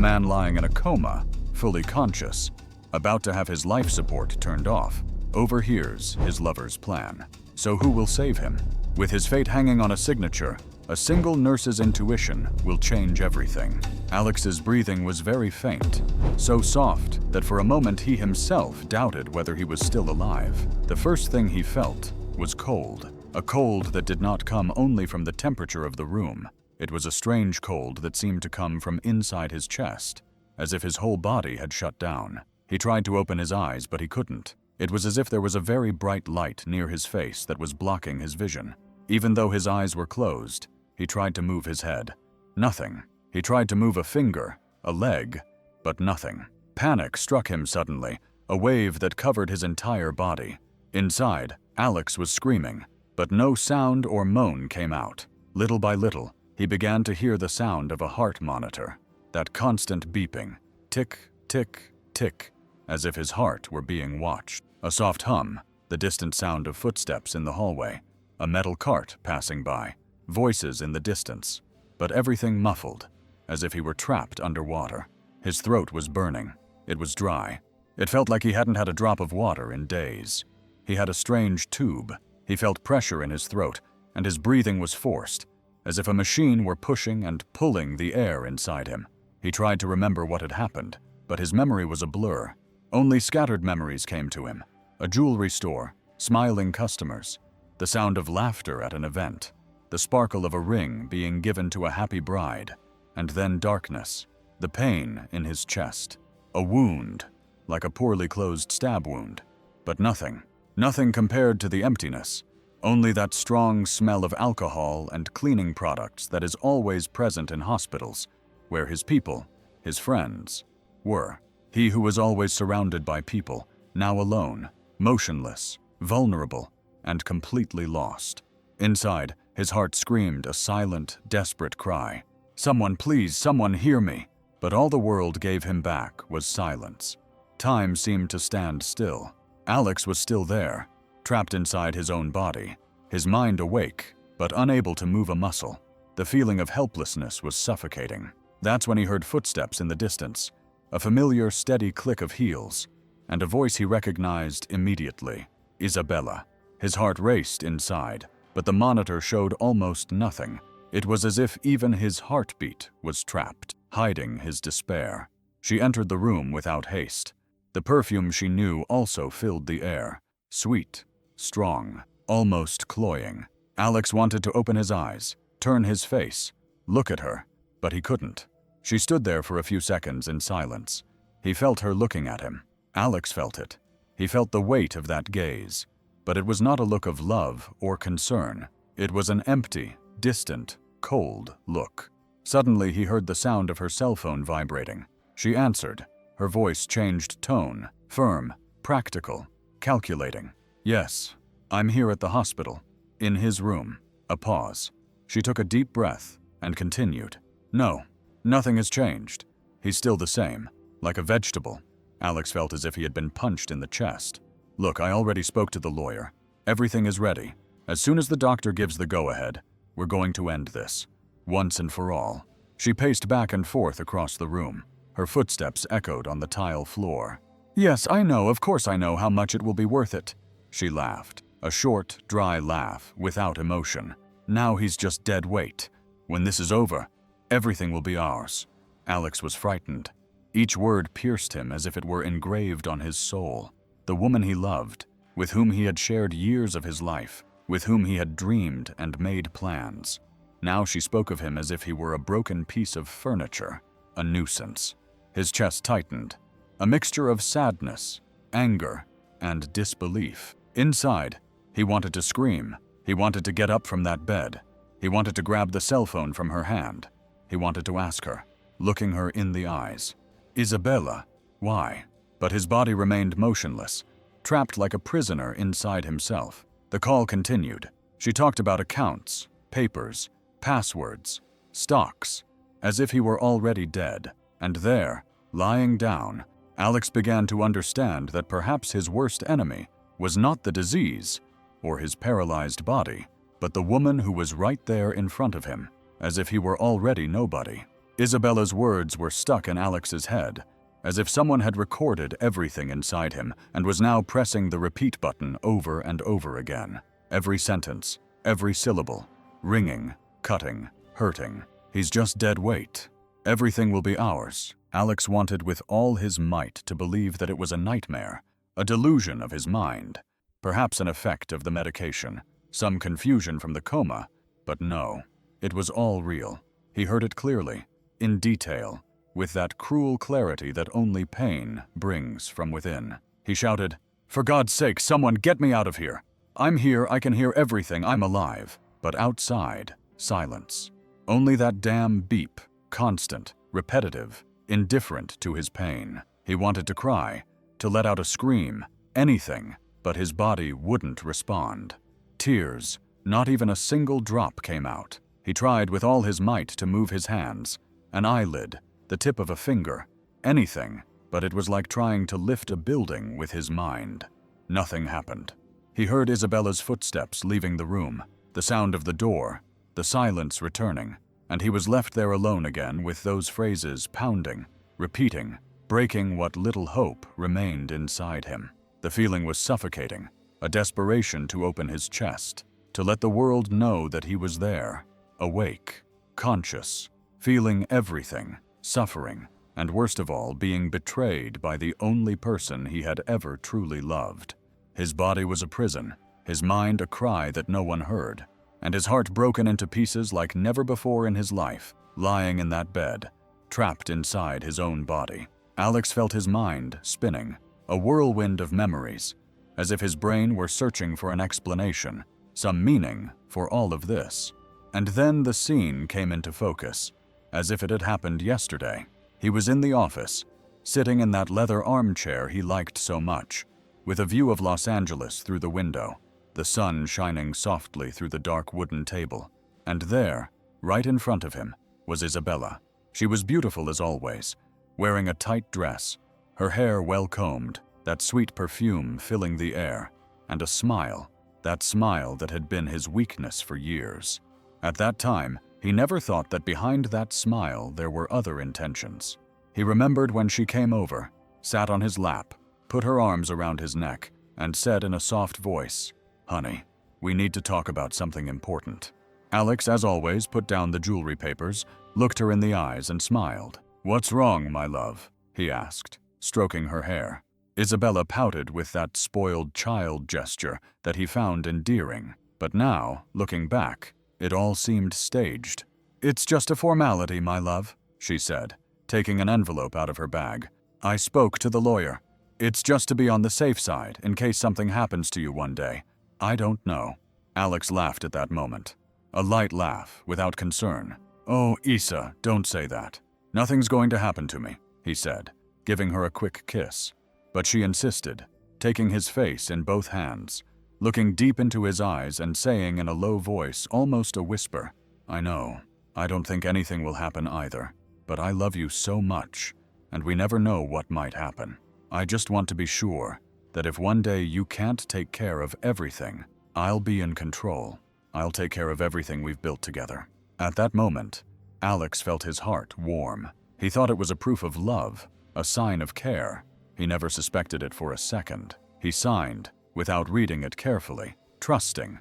man lying in a coma, fully conscious, about to have his life support turned off, overhears his lover's plan. So who will save him? With his fate hanging on a signature, a single nurse's intuition will change everything. Alex's breathing was very faint, so soft that for a moment he himself doubted whether he was still alive. The first thing he felt was cold, a cold that did not come only from the temperature of the room. It was a strange cold that seemed to come from inside his chest, as if his whole body had shut down. He tried to open his eyes, but he couldn't. It was as if there was a very bright light near his face that was blocking his vision. Even though his eyes were closed, he tried to move his head. Nothing. He tried to move a finger, a leg, but nothing. Panic struck him suddenly, a wave that covered his entire body. Inside, Alex was screaming, but no sound or moan came out. Little by little, he began to hear the sound of a heart monitor, that constant beeping, tick, tick, tick, as if his heart were being watched. A soft hum, the distant sound of footsteps in the hallway, a metal cart passing by, voices in the distance, but everything muffled, as if he were trapped underwater. His throat was burning. It was dry. It felt like he hadn't had a drop of water in days. He had a strange tube. He felt pressure in his throat, and his breathing was forced, as if a machine were pushing and pulling the air inside him. He tried to remember what had happened, but his memory was a blur. Only scattered memories came to him. A jewelry store, smiling customers, the sound of laughter at an event, the sparkle of a ring being given to a happy bride, and then darkness, the pain in his chest, a wound, like a poorly closed stab wound, but nothing compared to the emptiness, only that strong smell of alcohol and cleaning products that is always present in hospitals, where his people, his friends, were. He who was always surrounded by people, now alone, motionless, vulnerable, and completely lost. Inside, his heart screamed a silent, desperate cry. Someone, please, someone hear me. But all the world gave him back was silence. Time seemed to stand still. Alex was still there, trapped inside his own body, his mind awake, but unable to move a muscle. The feeling of helplessness was suffocating. That's when he heard footsteps in the distance, a familiar, steady click of heels, and a voice he recognized immediately. Isabella. His heart raced inside, but the monitor showed almost nothing. It was as if even his heartbeat was trapped, hiding his despair. She entered the room without haste. The perfume she knew also filled the air, sweet, strong, almost cloying. Alex wanted to open his eyes, turn his face, look at her, but he couldn't. She stood there for a few seconds in silence. He felt her looking at him. Alex felt it. He felt the weight of that gaze. But it was not a look of love or concern. It was an empty, distant, cold look. Suddenly he heard the sound of her cell phone vibrating. She answered. Her voice changed tone, firm, practical, calculating. Yes, I'm here at the hospital, in his room. A pause. She took a deep breath and continued. No, nothing has changed. He's still the same, like a vegetable. Alex felt as if he had been punched in the chest. Look, I already spoke to the lawyer. Everything is ready. As soon as the doctor gives the go-ahead, we're going to end this, once and for all. She paced back and forth across the room. Her footsteps echoed on the tile floor. Yes, I know, of course I know how much it will be worth it. She laughed, a short, dry laugh, without emotion. Now he's just dead weight. When this is over, everything will be ours. Alex was frightened. Each word pierced him as if it were engraved on his soul. The woman he loved, with whom he had shared years of his life, with whom he had dreamed and made plans. Now she spoke of him as if he were a broken piece of furniture, a nuisance. His chest tightened, a mixture of sadness, anger, and disbelief. Inside, he wanted to scream. He wanted to get up from that bed. He wanted to grab the cell phone from her hand. He wanted to ask her, looking her in the eyes. Isabella, why? But his body remained motionless, trapped like a prisoner inside himself. The call continued. She talked about accounts, papers, passwords, stocks, as if he were already dead. And there, lying down, Alex began to understand that perhaps his worst enemy was not the disease or his paralyzed body, but the woman who was right there in front of him, as if he were already nobody. Isabella's words were stuck in Alex's head, as if someone had recorded everything inside him and was now pressing the repeat button over and over again. Every sentence, every syllable, ringing, cutting, hurting. He's just dead weight. Everything will be ours. Alex wanted with all his might to believe that it was a nightmare, a delusion of his mind, perhaps an effect of the medication, some confusion from the coma, but no, it was all real. He heard it clearly, in detail, with that cruel clarity that only pain brings from within. He shouted, "For God's sake, someone get me out of here! I'm here, I can hear everything, I'm alive." But outside, silence. Only that damn beep, constant, repetitive, indifferent to his pain. He wanted to cry, to let out a scream, anything, but his body wouldn't respond. Tears, not even a single drop came out. He tried with all his might to move his hands, an eyelid, the tip of a finger, anything, but it was like trying to lift a building with his mind. Nothing happened. He heard Isabella's footsteps leaving the room, the sound of the door, the silence returning, and he was left there alone again with those phrases pounding, repeating, breaking what little hope remained inside him. The feeling was suffocating, a desperation to open his chest, to let the world know that he was there, awake, conscious, feeling everything, suffering, and worst of all, being betrayed by the only person he had ever truly loved. His body was a prison, his mind a cry that no one heard, and his heart broken into pieces like never before in his life, lying in that bed, trapped inside his own body. Alex felt his mind spinning, a whirlwind of memories, as if his brain were searching for an explanation, some meaning for all of this. And then the scene came into focus, as if it had happened yesterday. He was in the office, sitting in that leather armchair he liked so much, with a view of Los Angeles through the window, the sun shining softly through the dark wooden table. And there, right in front of him, was Isabella. She was beautiful as always, wearing a tight dress, her hair well combed, that sweet perfume filling the air, and a smile, that smile that had been his weakness for years. At that time, he never thought that behind that smile there were other intentions. He remembered when she came over, sat on his lap, put her arms around his neck, and said in a soft voice, "Honey, we need to talk about something important." Alex, as always, put down the jewelry papers, looked her in the eyes, and smiled. "What's wrong, my love?" he asked, stroking her hair. Isabella pouted with that spoiled child gesture that he found endearing, but now, looking back, it all seemed staged. "It's just a formality, my love," she said, taking an envelope out of her bag. "I spoke to the lawyer. It's just to be on the safe side in case something happens to you one day. I don't know." Alex laughed at that moment. A light laugh, without concern. "Oh, Isa, don't say that. Nothing's going to happen to me," he said, giving her a quick kiss. But she insisted, taking his face in both hands, looking deep into his eyes and saying in a low voice, almost a whisper, "I know, I don't think anything will happen either, but I love you so much, and we never know what might happen. I just want to be sure that if one day you can't take care of everything, I'll be in control. I'll take care of everything we've built together." At that moment, Alex felt his heart warm. He thought it was a proof of love, a sign of care. He never suspected it for a second. He signed, without reading it carefully, trusting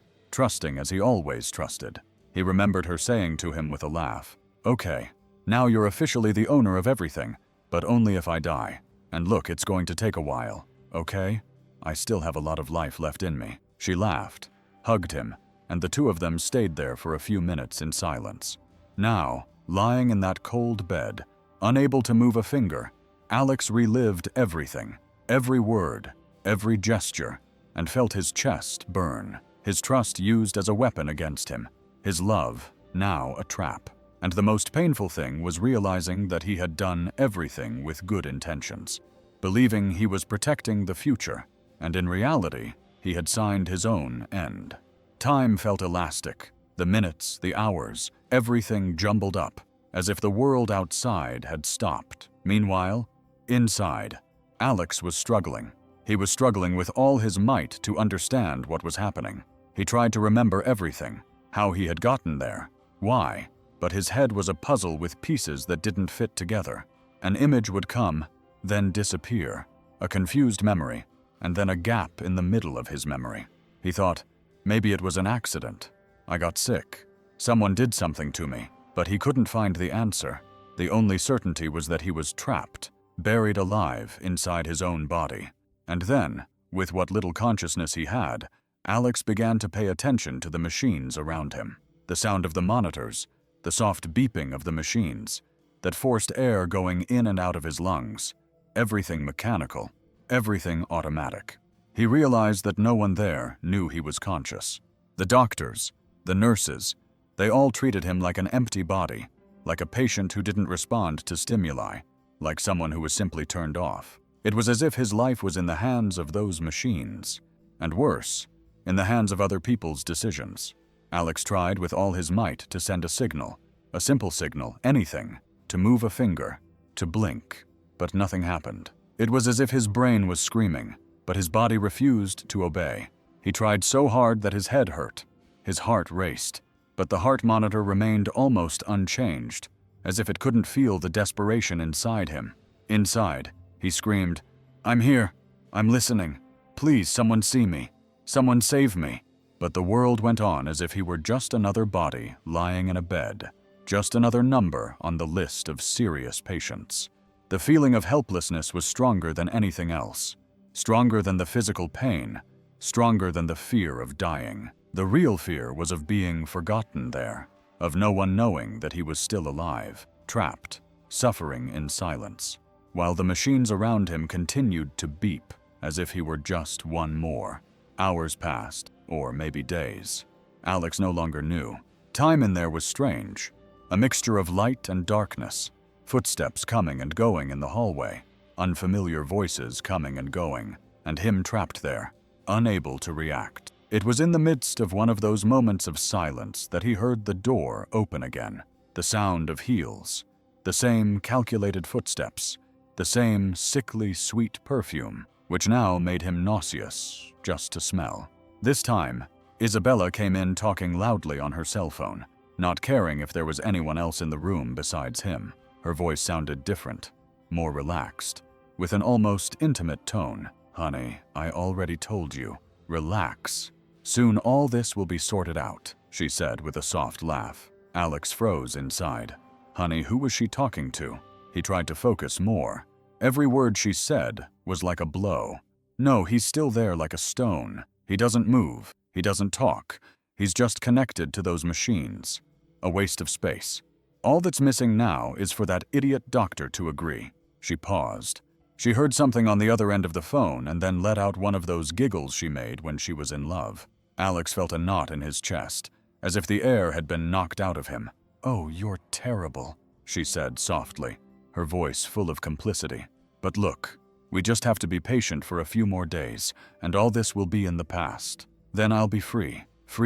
as he always trusted. He remembered her saying to him with a laugh, "Okay, now you're officially the owner of everything, but only if I die. And look, it's going to take a while, okay? I still have a lot of life left in me." She laughed, hugged him, and the two of them stayed there for a few minutes in silence. Now, lying in that cold bed, unable to move a finger, Alex relived everything, every word, every gesture, and felt his chest burn, his trust used as a weapon against him, his love now a trap. And the most painful thing was realizing that he had done everything with good intentions, believing he was protecting the future, and in reality, he had signed his own end. Time felt elastic, the minutes, the hours, everything jumbled up, as if the world outside had stopped. Meanwhile, inside, Alex was struggling. He was struggling with all his might to understand what was happening. He tried to remember everything, how he had gotten there, why, but his head was a puzzle with pieces that didn't fit together. An image would come, then disappear, a confused memory, and then a gap in the middle of his memory. He thought, maybe it was an accident. I got sick. Someone did something to me, but he couldn't find the answer. The only certainty was that he was trapped, buried alive inside his own body. And then, with what little consciousness he had, Alex began to pay attention to the machines around him. The sound of the monitors, the soft beeping of the machines, that forced air going in and out of his lungs. Everything mechanical, everything automatic. He realized that no one there knew he was conscious. The doctors, the nurses, they all treated him like an empty body, like a patient who didn't respond to stimuli, like someone who was simply turned off. It was as if his life was in the hands of those machines, and worse, in the hands of other people's decisions. Alex tried with all his might to send a signal, a simple signal, anything, to move a finger, to blink, but nothing happened. It was as if his brain was screaming, but his body refused to obey. He tried so hard that his head hurt. His heart raced, but the heart monitor remained almost unchanged, as if it couldn't feel the desperation inside him. Inside, he screamed, "I'm here. I'm listening. Please, someone see me. Someone save me." But the world went on as if he were just another body lying in a bed, just another number on the list of serious patients. The feeling of helplessness was stronger than anything else, stronger than the physical pain, stronger than the fear of dying. The real fear was of being forgotten there, of no one knowing that he was still alive, trapped, suffering in silence, while the machines around him continued to beep as if he were just one more. Hours passed, or maybe days. Alex no longer knew. Time in there was strange, a mixture of light and darkness, footsteps coming and going in the hallway, unfamiliar voices coming and going, and him trapped there, unable to react. It was in the midst of one of those moments of silence that he heard the door open again, the sound of heels, the same calculated footsteps, the same sickly sweet perfume, which now made him nauseous just to smell. This time, Isabella came in talking loudly on her cell phone, not caring if there was anyone else in the room besides him. Her voice sounded different, more relaxed, with an almost intimate tone. "Honey, I already told you. Relax. Soon all this will be sorted out," she said with a soft laugh. Alex froze inside. Honey, who was she talking to? He tried to focus more. Every word she said was like a blow. No, he's still there like a stone. He doesn't move. He doesn't talk. He's just connected to those machines. A waste of space. All that's missing now is for that idiot doctor to agree. She paused. She heard something on the other end of the phone and then let out one of those giggles she made when she was in love. Alex felt a knot in his chest, as if the air had been knocked out of him. "Oh, you're terrible," she said softly, her voice full of complicity. "But look, we just have to be patient for a few more days, and all this will be in the past. Then I'll be free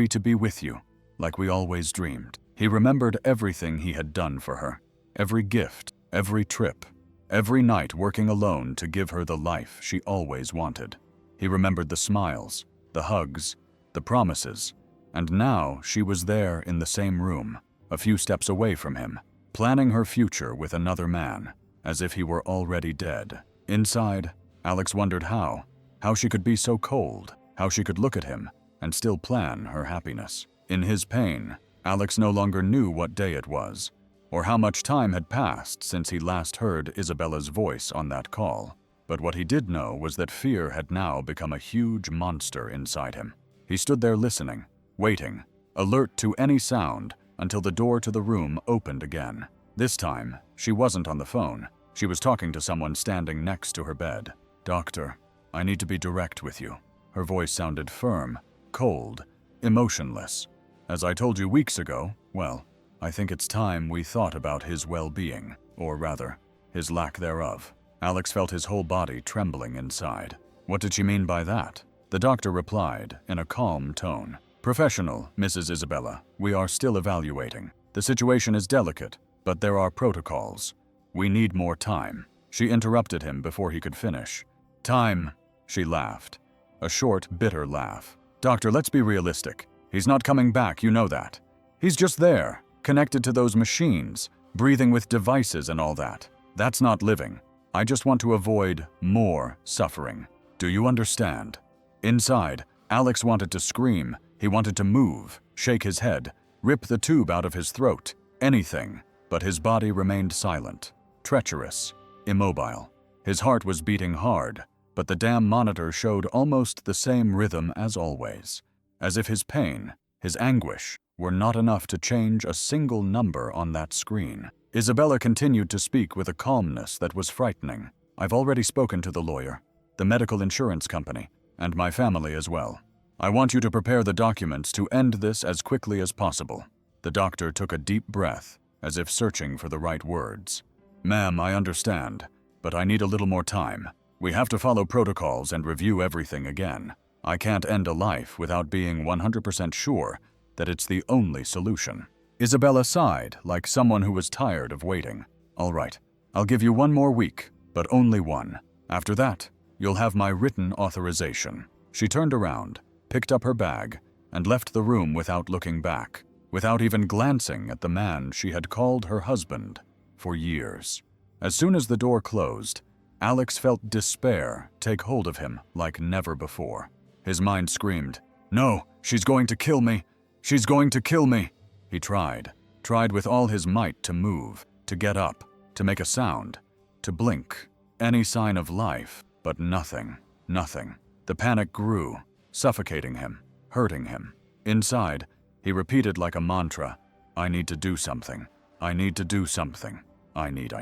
to be with you, like we always dreamed." He remembered everything he had done for her, every gift, every trip, every night working alone to give her the life she always wanted. He remembered the smiles, the hugs, the promises, and now she was there in the same room, a few steps away from him, planning her future with another man, as if he were already dead. Inside, Alex wondered how she could be so cold, how she could look at him and still plan her happiness. In his pain, Alex no longer knew what day it was, or how much time had passed since he last heard Isabella's voice on that call. But what he did know was that fear had now become a huge monster inside him. He stood there listening, waiting, alert to any sound until the door to the room opened again. This time, she wasn't on the phone. She was talking to someone standing next to her bed. "Doctor, I need to be direct with you." Her voice sounded firm, cold, emotionless. "As I told you weeks ago, well, I think it's time we thought about his well-being, or rather, his lack thereof." Alex felt his whole body trembling inside. What did she mean by that? The doctor replied in a calm tone. "Professional, Mrs. Isabella, we are still evaluating. The situation is delicate, but there are protocols. We need more time." She interrupted him before he could finish. "Time," she laughed. A short, bitter laugh. "Doctor, let's be realistic. He's not coming back, you know that. He's just there, connected to those machines, breathing with devices and all that. That's not living. I just want to avoid more suffering. Do you understand? Inside, Alex wanted to scream. He wanted to move, shake his head, rip the tube out of his throat, anything, but his body remained silent, treacherous, immobile. His heart was beating hard, but the damn monitor showed almost the same rhythm as always, as if his pain, his anguish, were not enough to change a single number on that screen. Isabella continued to speak with a calmness that was frightening. I've already spoken to the lawyer, the medical insurance company, and my family as well. I want you to prepare the documents to end this as quickly as possible. The doctor took a deep breath, as if searching for the right words. Ma'am, I understand, but I need a little more time. We have to follow protocols and review everything again. I can't end a life without being 100% sure that it's the only solution. Isabella sighed, like someone who was tired of waiting. All right, I'll give you 1 more week, but only 1. After that, you'll have my written authorization. She turned around, picked up her bag, and left the room without looking back, without even glancing at the man she had called her husband for years. As soon as the door closed, Alex felt despair take hold of him like never before. His mind screamed, "No, she's going to kill me! She's going to kill me!" He tried with all his might to move, to get up, to make a sound, to blink, any sign of life, but nothing. The panic grew, suffocating him, hurting him. Inside, he repeated like a mantra, I need to do something. I need to do something. I need.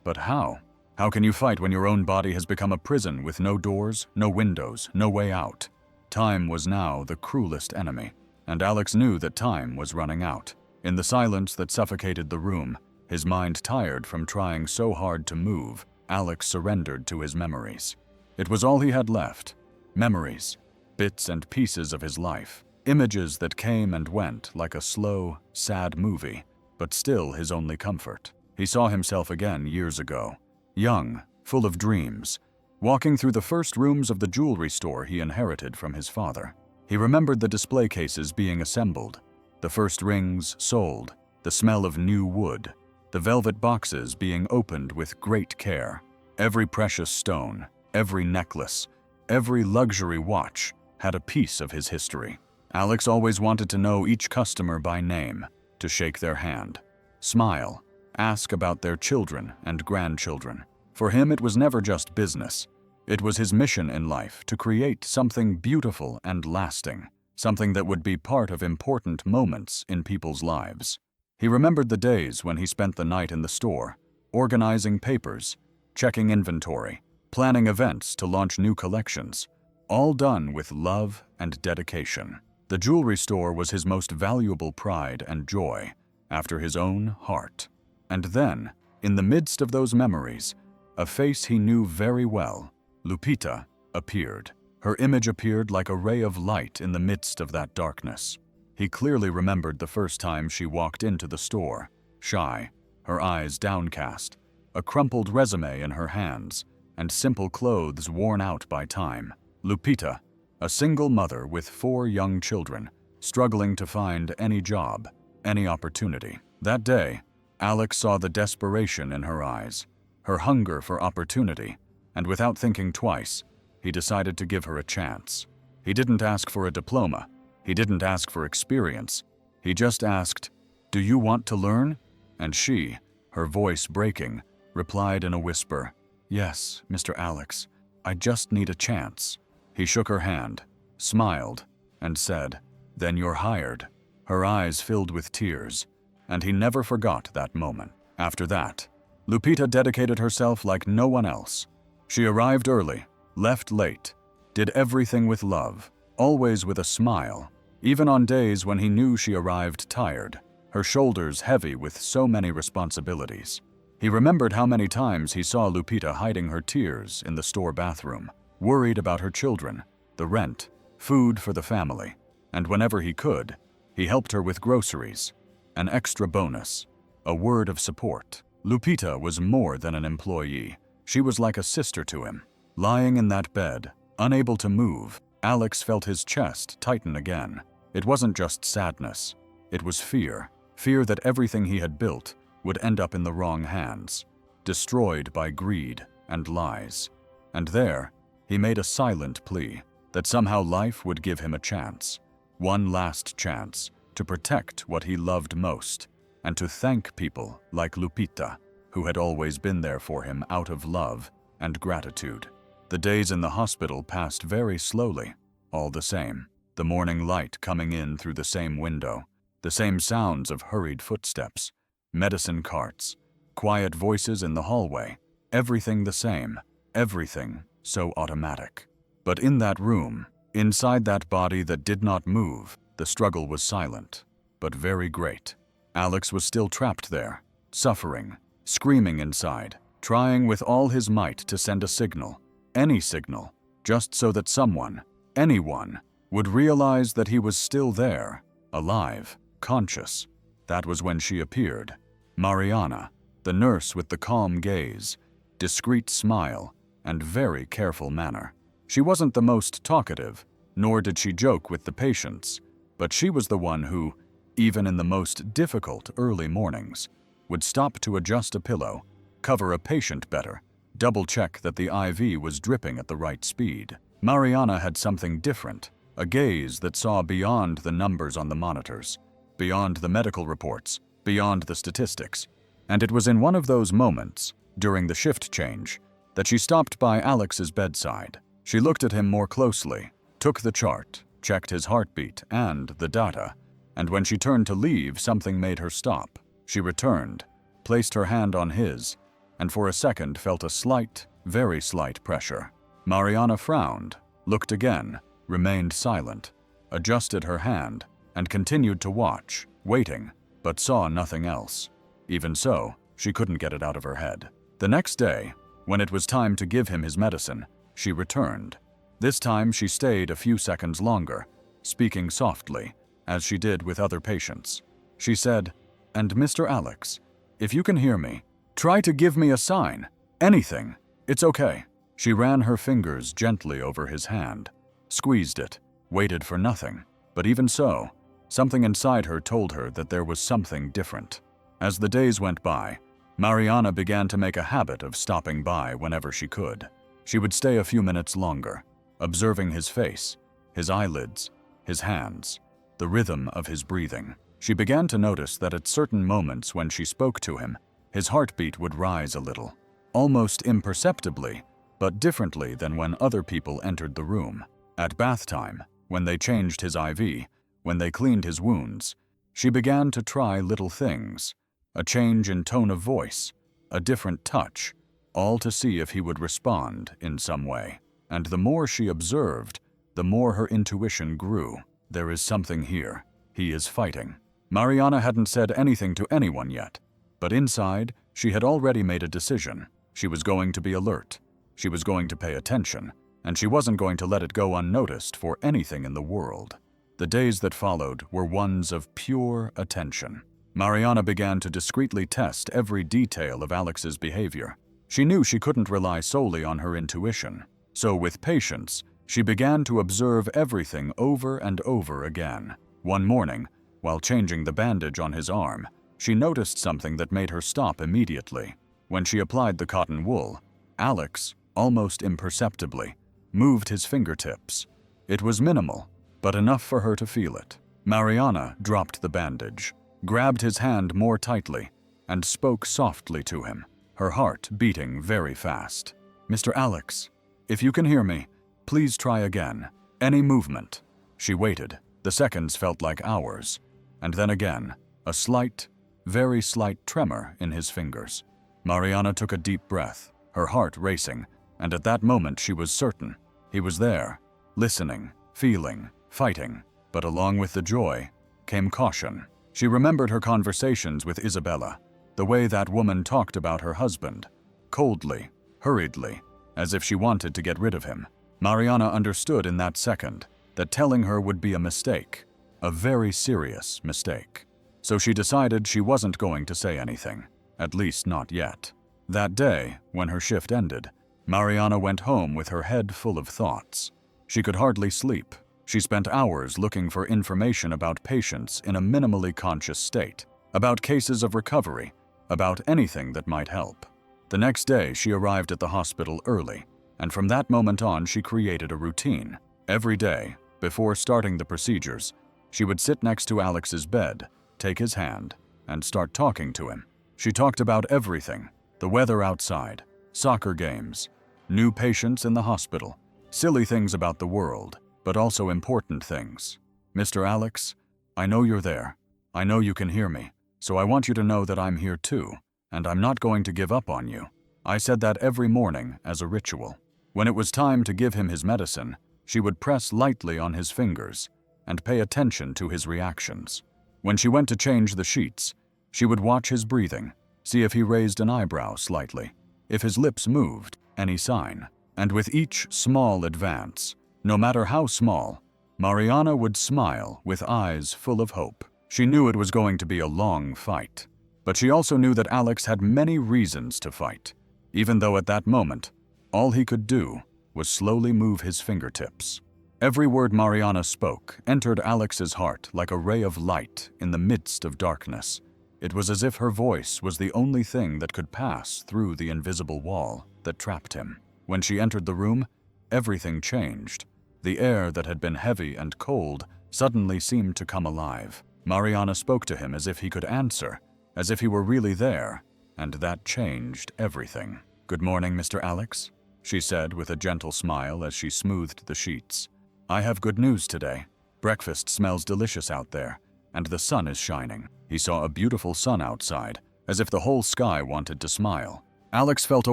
But how? How can you fight when your own body has become a prison with no doors, no windows, no way out? Time was now the cruelest enemy, and Alex knew that time was running out. In the silence that suffocated the room, his mind tired from trying so hard to move, Alex surrendered to his memories. It was all he had left. Memories, bits and pieces of his life, images that came and went like a slow, sad movie, but still his only comfort. He saw himself again years ago, young, full of dreams, walking through the first rooms of the jewelry store he inherited from his father. He remembered the display cases being assembled, the first rings sold, the smell of new wood, the velvet boxes being opened with great care. Every precious stone, every necklace, every luxury watch had a piece of his history. Alex always wanted to know each customer by name, to shake their hand, smile, ask about their children and grandchildren. For him, it was never just business. It was his mission in life to create something beautiful and lasting, something that would be part of important moments in people's lives. He remembered the days when he spent the night in the store, organizing papers, checking inventory, planning events to launch new collections, all done with love and dedication. The jewelry store was his most valuable pride and joy, after his own heart. And then, in the midst of those memories, a face he knew very well, Lupita, appeared. Her image appeared like a ray of light in the midst of that darkness. He clearly remembered the first time she walked into the store, shy, her eyes downcast, a crumpled resume in her hands, and simple clothes worn out by time. Lupita, a single mother with 4 young children, struggling to find any job, any opportunity. That day, Alex saw the desperation in her eyes, her hunger for opportunity, and without thinking twice, he decided to give her a chance. He didn't ask for a diploma. He didn't ask for experience. He just asked, "Do you want to learn?" And she, her voice breaking, replied in a whisper, "Yes, Mr. Alex, I just need a chance." He shook her hand, smiled, and said, "Then you're hired." Her eyes filled with tears, and he never forgot that moment. After that, Lupita dedicated herself like no one else. She arrived early, left late, did everything with love, always with a smile, even on days when he knew she arrived tired, her shoulders heavy with so many responsibilities. He remembered how many times he saw Lupita hiding her tears in the store bathroom, worried about her children, the rent, food for the family, and whenever he could, he helped her with groceries, an extra bonus, a word of support. Lupita was more than an employee. She was like a sister to him. Lying in that bed, unable to move, Alex felt his chest tighten again. It wasn't just sadness. It was fear. fear that everything he had built would end up in the wrong hands, destroyed by greed and lies. And there, he made a silent plea that somehow life would give him a chance, one last chance, to protect what he loved most, and to thank people like Lupita, who had always been there for him out of love and gratitude. The days in the hospital passed very slowly, all the same. The morning light coming in through the same window, the same sounds of hurried footsteps, medicine carts, quiet voices in the hallway, everything the same, everything so automatic. But in that room, inside that body that did not move, the struggle was silent, but very great. Alex was still trapped there, suffering, screaming inside, trying with all his might to send a signal, any signal, just so that someone, anyone, would realize that he was still there, alive, conscious. That was when she appeared. Mariana, the nurse with the calm gaze, discreet smile, and very careful manner. She wasn't the most talkative, nor did she joke with the patients, but she was the one who, even in the most difficult early mornings, would stop to adjust a pillow, cover a patient better, double-check that the IV was dripping at the right speed. Mariana had something different, a gaze that saw beyond the numbers on the monitors, beyond the medical reports, beyond the statistics. And it was in one of those moments, during the shift change, that she stopped by Alex's bedside. She looked at him more closely, took the chart, checked his heartbeat and the data, and when she turned to leave, something made her stop. She returned, placed her hand on his, and for a second felt a slight, very slight pressure. Mariana frowned, looked again, remained silent, adjusted her hand, and continued to watch, waiting, but saw nothing else. Even so, she couldn't get it out of her head. The next day, when it was time to give him his medicine, she returned. This time she stayed a few seconds longer, speaking softly, as she did with other patients. She said, "And Mr. Alex, if you can hear me, try to give me a sign. Anything. It's okay." She ran her fingers gently over his hand, squeezed it, waited for nothing. But even so, something inside her told her that there was something different. As the days went by, Mariana began to make a habit of stopping by whenever she could. She would stay a few minutes longer, observing his face, his eyelids, his hands, the rhythm of his breathing. She began to notice that at certain moments when she spoke to him, his heartbeat would rise a little, almost imperceptibly, but differently than when other people entered the room. At bath time, when they changed his IV, when they cleaned his wounds, she began to try little things, a change in tone of voice, a different touch, all to see if he would respond in some way. And the more she observed, the more her intuition grew. There is something here. He is fighting. Mariana hadn't said anything to anyone yet, but inside, she had already made a decision. She was going to be alert. She was going to pay attention, and she wasn't going to let it go unnoticed for anything in the world. The days that followed were ones of pure attention. Mariana began to discreetly test every detail of Alex's behavior. She knew she couldn't rely solely on her intuition. So with patience, she began to observe everything over and over again. One morning, while changing the bandage on his arm, she noticed something that made her stop immediately. When she applied the cotton wool, Alex, almost imperceptibly, moved his fingertips. It was minimal, but enough for her to feel it. Mariana dropped the bandage, grabbed his hand more tightly, and spoke softly to him, her heart beating very fast. "Mr. Alex, if you can hear me, please try again. Any movement." She waited. The seconds felt like hours. And then again, a slight, very slight tremor in his fingers. Mariana took a deep breath, her heart racing, and at that moment she was certain. He was there, listening, feeling, fighting. But along with the joy came caution. She remembered her conversations with Isabella, the way that woman talked about her husband, coldly, hurriedly, as if she wanted to get rid of him. Mariana understood in that second that telling her would be a mistake, a very serious mistake. So she decided she wasn't going to say anything, at least not yet. That day, when her shift ended, Mariana went home with her head full of thoughts. She could hardly sleep. She spent hours looking for information about patients in a minimally conscious state, about cases of recovery, about anything that might help. The next day, she arrived at the hospital early, and from that moment on, she created a routine. Every day, before starting the procedures, she would sit next to Alex's bed, take his hand, and start talking to him. She talked about everything: the weather outside, soccer games, new patients in the hospital, silly things about the world, but also important things. "Mr. Alex, I know you're there. I know you can hear me, so I want you to know that I'm here too, and I'm not going to give up on you." I said that every morning as a ritual. When it was time to give him his medicine, she would press lightly on his fingers and pay attention to his reactions. When she went to change the sheets, she would watch his breathing, see if he raised an eyebrow slightly, if his lips moved, any sign. And with each small advance, no matter how small, Mariana would smile with eyes full of hope. She knew it was going to be a long fight, but she also knew that Alex had many reasons to fight, even though at that moment, all he could do was slowly move his fingertips. Every word Mariana spoke entered Alex's heart like a ray of light in the midst of darkness. It was as if her voice was the only thing that could pass through the invisible wall that trapped him. When she entered the room, everything changed. The air that had been heavy and cold suddenly seemed to come alive. Mariana spoke to him as if he could answer, as if he were really there, and that changed everything. "Good morning, Mr. Alex," she said with a gentle smile as she smoothed the sheets. "I have good news today. Breakfast smells delicious out there, and the sun is shining." He saw a beautiful sun outside, as if the whole sky wanted to smile. Alex felt a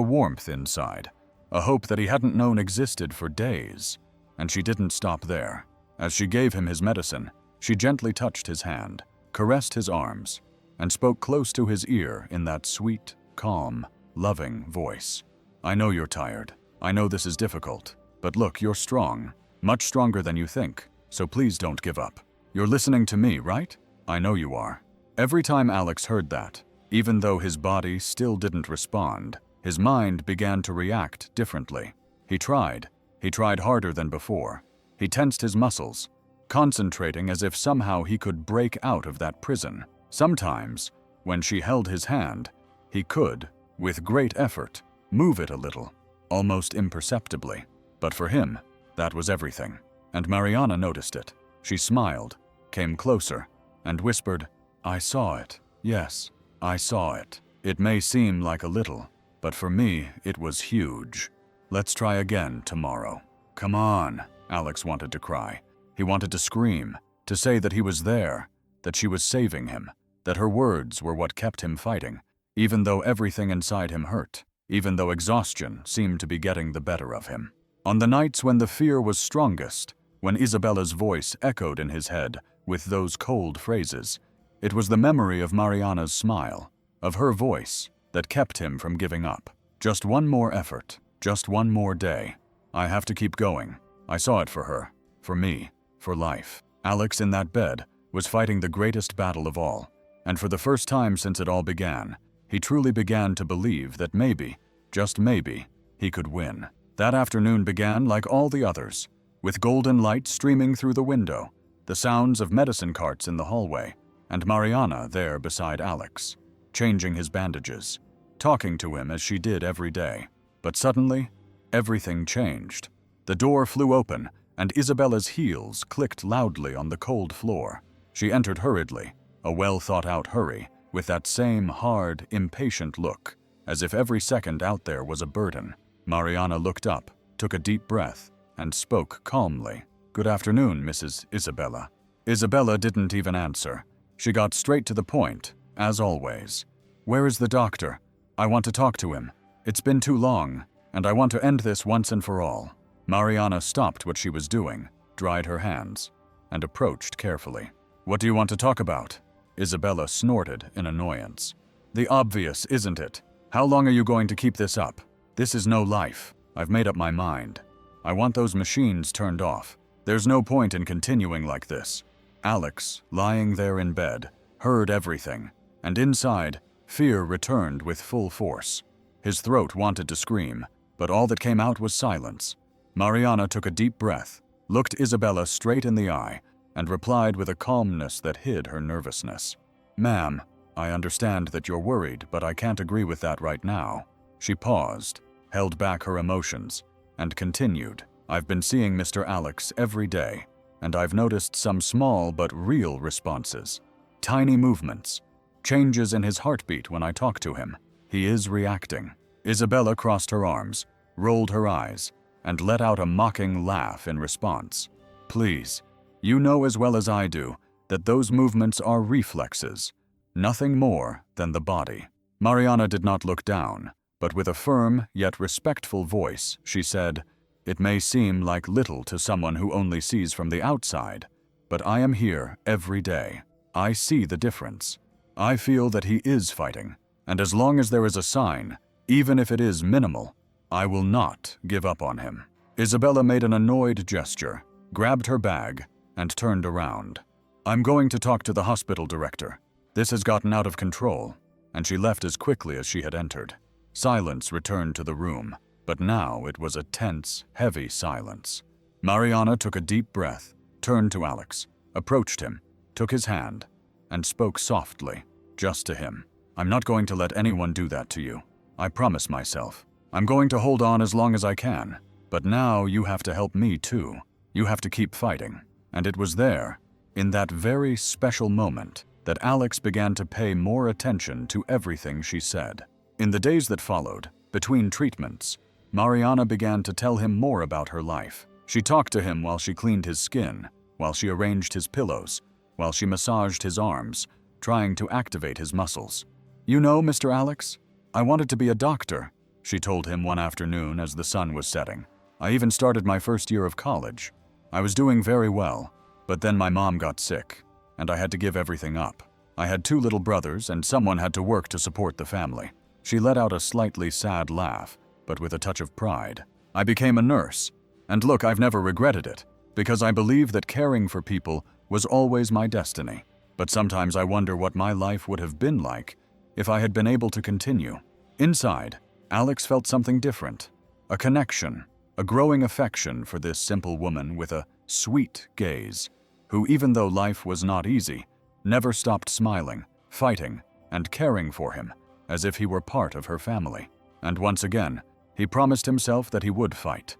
warmth inside, a hope that he hadn't known existed for days. And she didn't stop there. As she gave him his medicine, she gently touched his hand, caressed his arms, and spoke close to his ear in that sweet, calm, loving voice. "I know you're tired. I know this is difficult. But look, you're strong, much stronger than you think, so please don't give up. You're listening to me, right? I know you are." Every time Alex heard that, even though his body still didn't respond, his mind began to react differently. He tried harder than before. He tensed his muscles, concentrating as if somehow he could break out of that prison. Sometimes, when she held his hand, he could, with great effort, move it a little, almost imperceptibly. But for him, that was everything. And Mariana noticed it. She smiled, came closer, and whispered, "I saw it. Yes, I saw it. It may seem like a little, but for me, it was huge. Let's try again tomorrow." "Come on," Alex wanted to cry. He wanted to scream, to say that he was there, that she was saving him, that her words were what kept him fighting, even though everything inside him hurt, even though exhaustion seemed to be getting the better of him. On the nights when the fear was strongest, when Isabella's voice echoed in his head with those cold phrases, it was the memory of Mariana's smile, of her voice, that kept him from giving up. Just one more effort, just one more day. I have to keep going. I saw it for her, for me, for life. Alex in that bed was fighting the greatest battle of all, and for the first time since it all began, he truly began to believe that maybe, just maybe, he could win. That afternoon began like all the others, with golden light streaming through the window, the sounds of medicine carts in the hallway, and Mariana there beside Alex, changing his bandages, talking to him as she did every day. But suddenly, everything changed. The door flew open, and Isabella's heels clicked loudly on the cold floor. She entered hurriedly, a well-thought-out hurry, with that same hard, impatient look, as if every second out there was a burden. Mariana looked up, took a deep breath, and spoke calmly. "Good afternoon, Mrs. Isabella." Isabella didn't even answer. She got straight to the point, as always. "Where is the doctor? I want to talk to him. It's been too long, and I want to end this once and for all." Mariana stopped what she was doing, dried her hands, and approached carefully. "What do you want to talk about?" Isabella snorted in annoyance. "The obvious, isn't it? How long are you going to keep this up? This is no life. I've made up my mind. I want those machines turned off. There's no point in continuing like this." Alex, lying there in bed, heard everything, and inside, fear returned with full force. His throat wanted to scream, but all that came out was silence. Mariana took a deep breath, looked Isabella straight in the eye, and replied with a calmness that hid her nervousness. "Ma'am, I understand that you're worried, but I can't agree with that right now." She paused, held back her emotions, and continued, "I've been seeing Mr. Alex every day, and I've noticed some small but real responses. Tiny movements, changes in his heartbeat when I talk to him. He is reacting." Isabella crossed her arms, rolled her eyes, and let out a mocking laugh in response. "Please, you know as well as I do that those movements are reflexes, nothing more than the body." Mariana did not look down, but with a firm yet respectful voice, she said, "It may seem like little to someone who only sees from the outside, but I am here every day. I see the difference. I feel that he is fighting, and as long as there is a sign, even if it is minimal, I will not give up on him." Isabella made an annoyed gesture, grabbed her bag, and turned around. "I'm going to talk to the hospital director. This has gotten out of control," and she left as quickly as she had entered. Silence returned to the room, but now it was a tense, heavy silence. Mariana took a deep breath, turned to Alex, approached him, took his hand, and spoke softly, just to him. "I'm not going to let anyone do that to you. I promise myself. I'm going to hold on as long as I can, but now you have to help me too. You have to keep fighting." And it was there, in that very special moment, that Alex began to pay more attention to everything she said. In the days that followed, between treatments, Mariana began to tell him more about her life. She talked to him while she cleaned his skin, while she arranged his pillows, while she massaged his arms, trying to activate his muscles. "You know, Mr. Alex, I wanted to be a doctor," she told him one afternoon as the sun was setting. "I even started my first year of college. I was doing very well, but then my mom got sick, and I had to give everything up. I had 2 little brothers, and someone had to work to support the family." She let out a slightly sad laugh, but with a touch of pride. "I became a nurse, and look, I've never regretted it, because I believe that caring for people was always my destiny. But sometimes I wonder what my life would have been like if I had been able to continue." Inside, Alex felt something different, a connection, a growing affection for this simple woman with a sweet gaze, who, even though life was not easy, never stopped smiling, fighting, and caring for him, as if he were part of her family. And once again, he promised himself that he would fight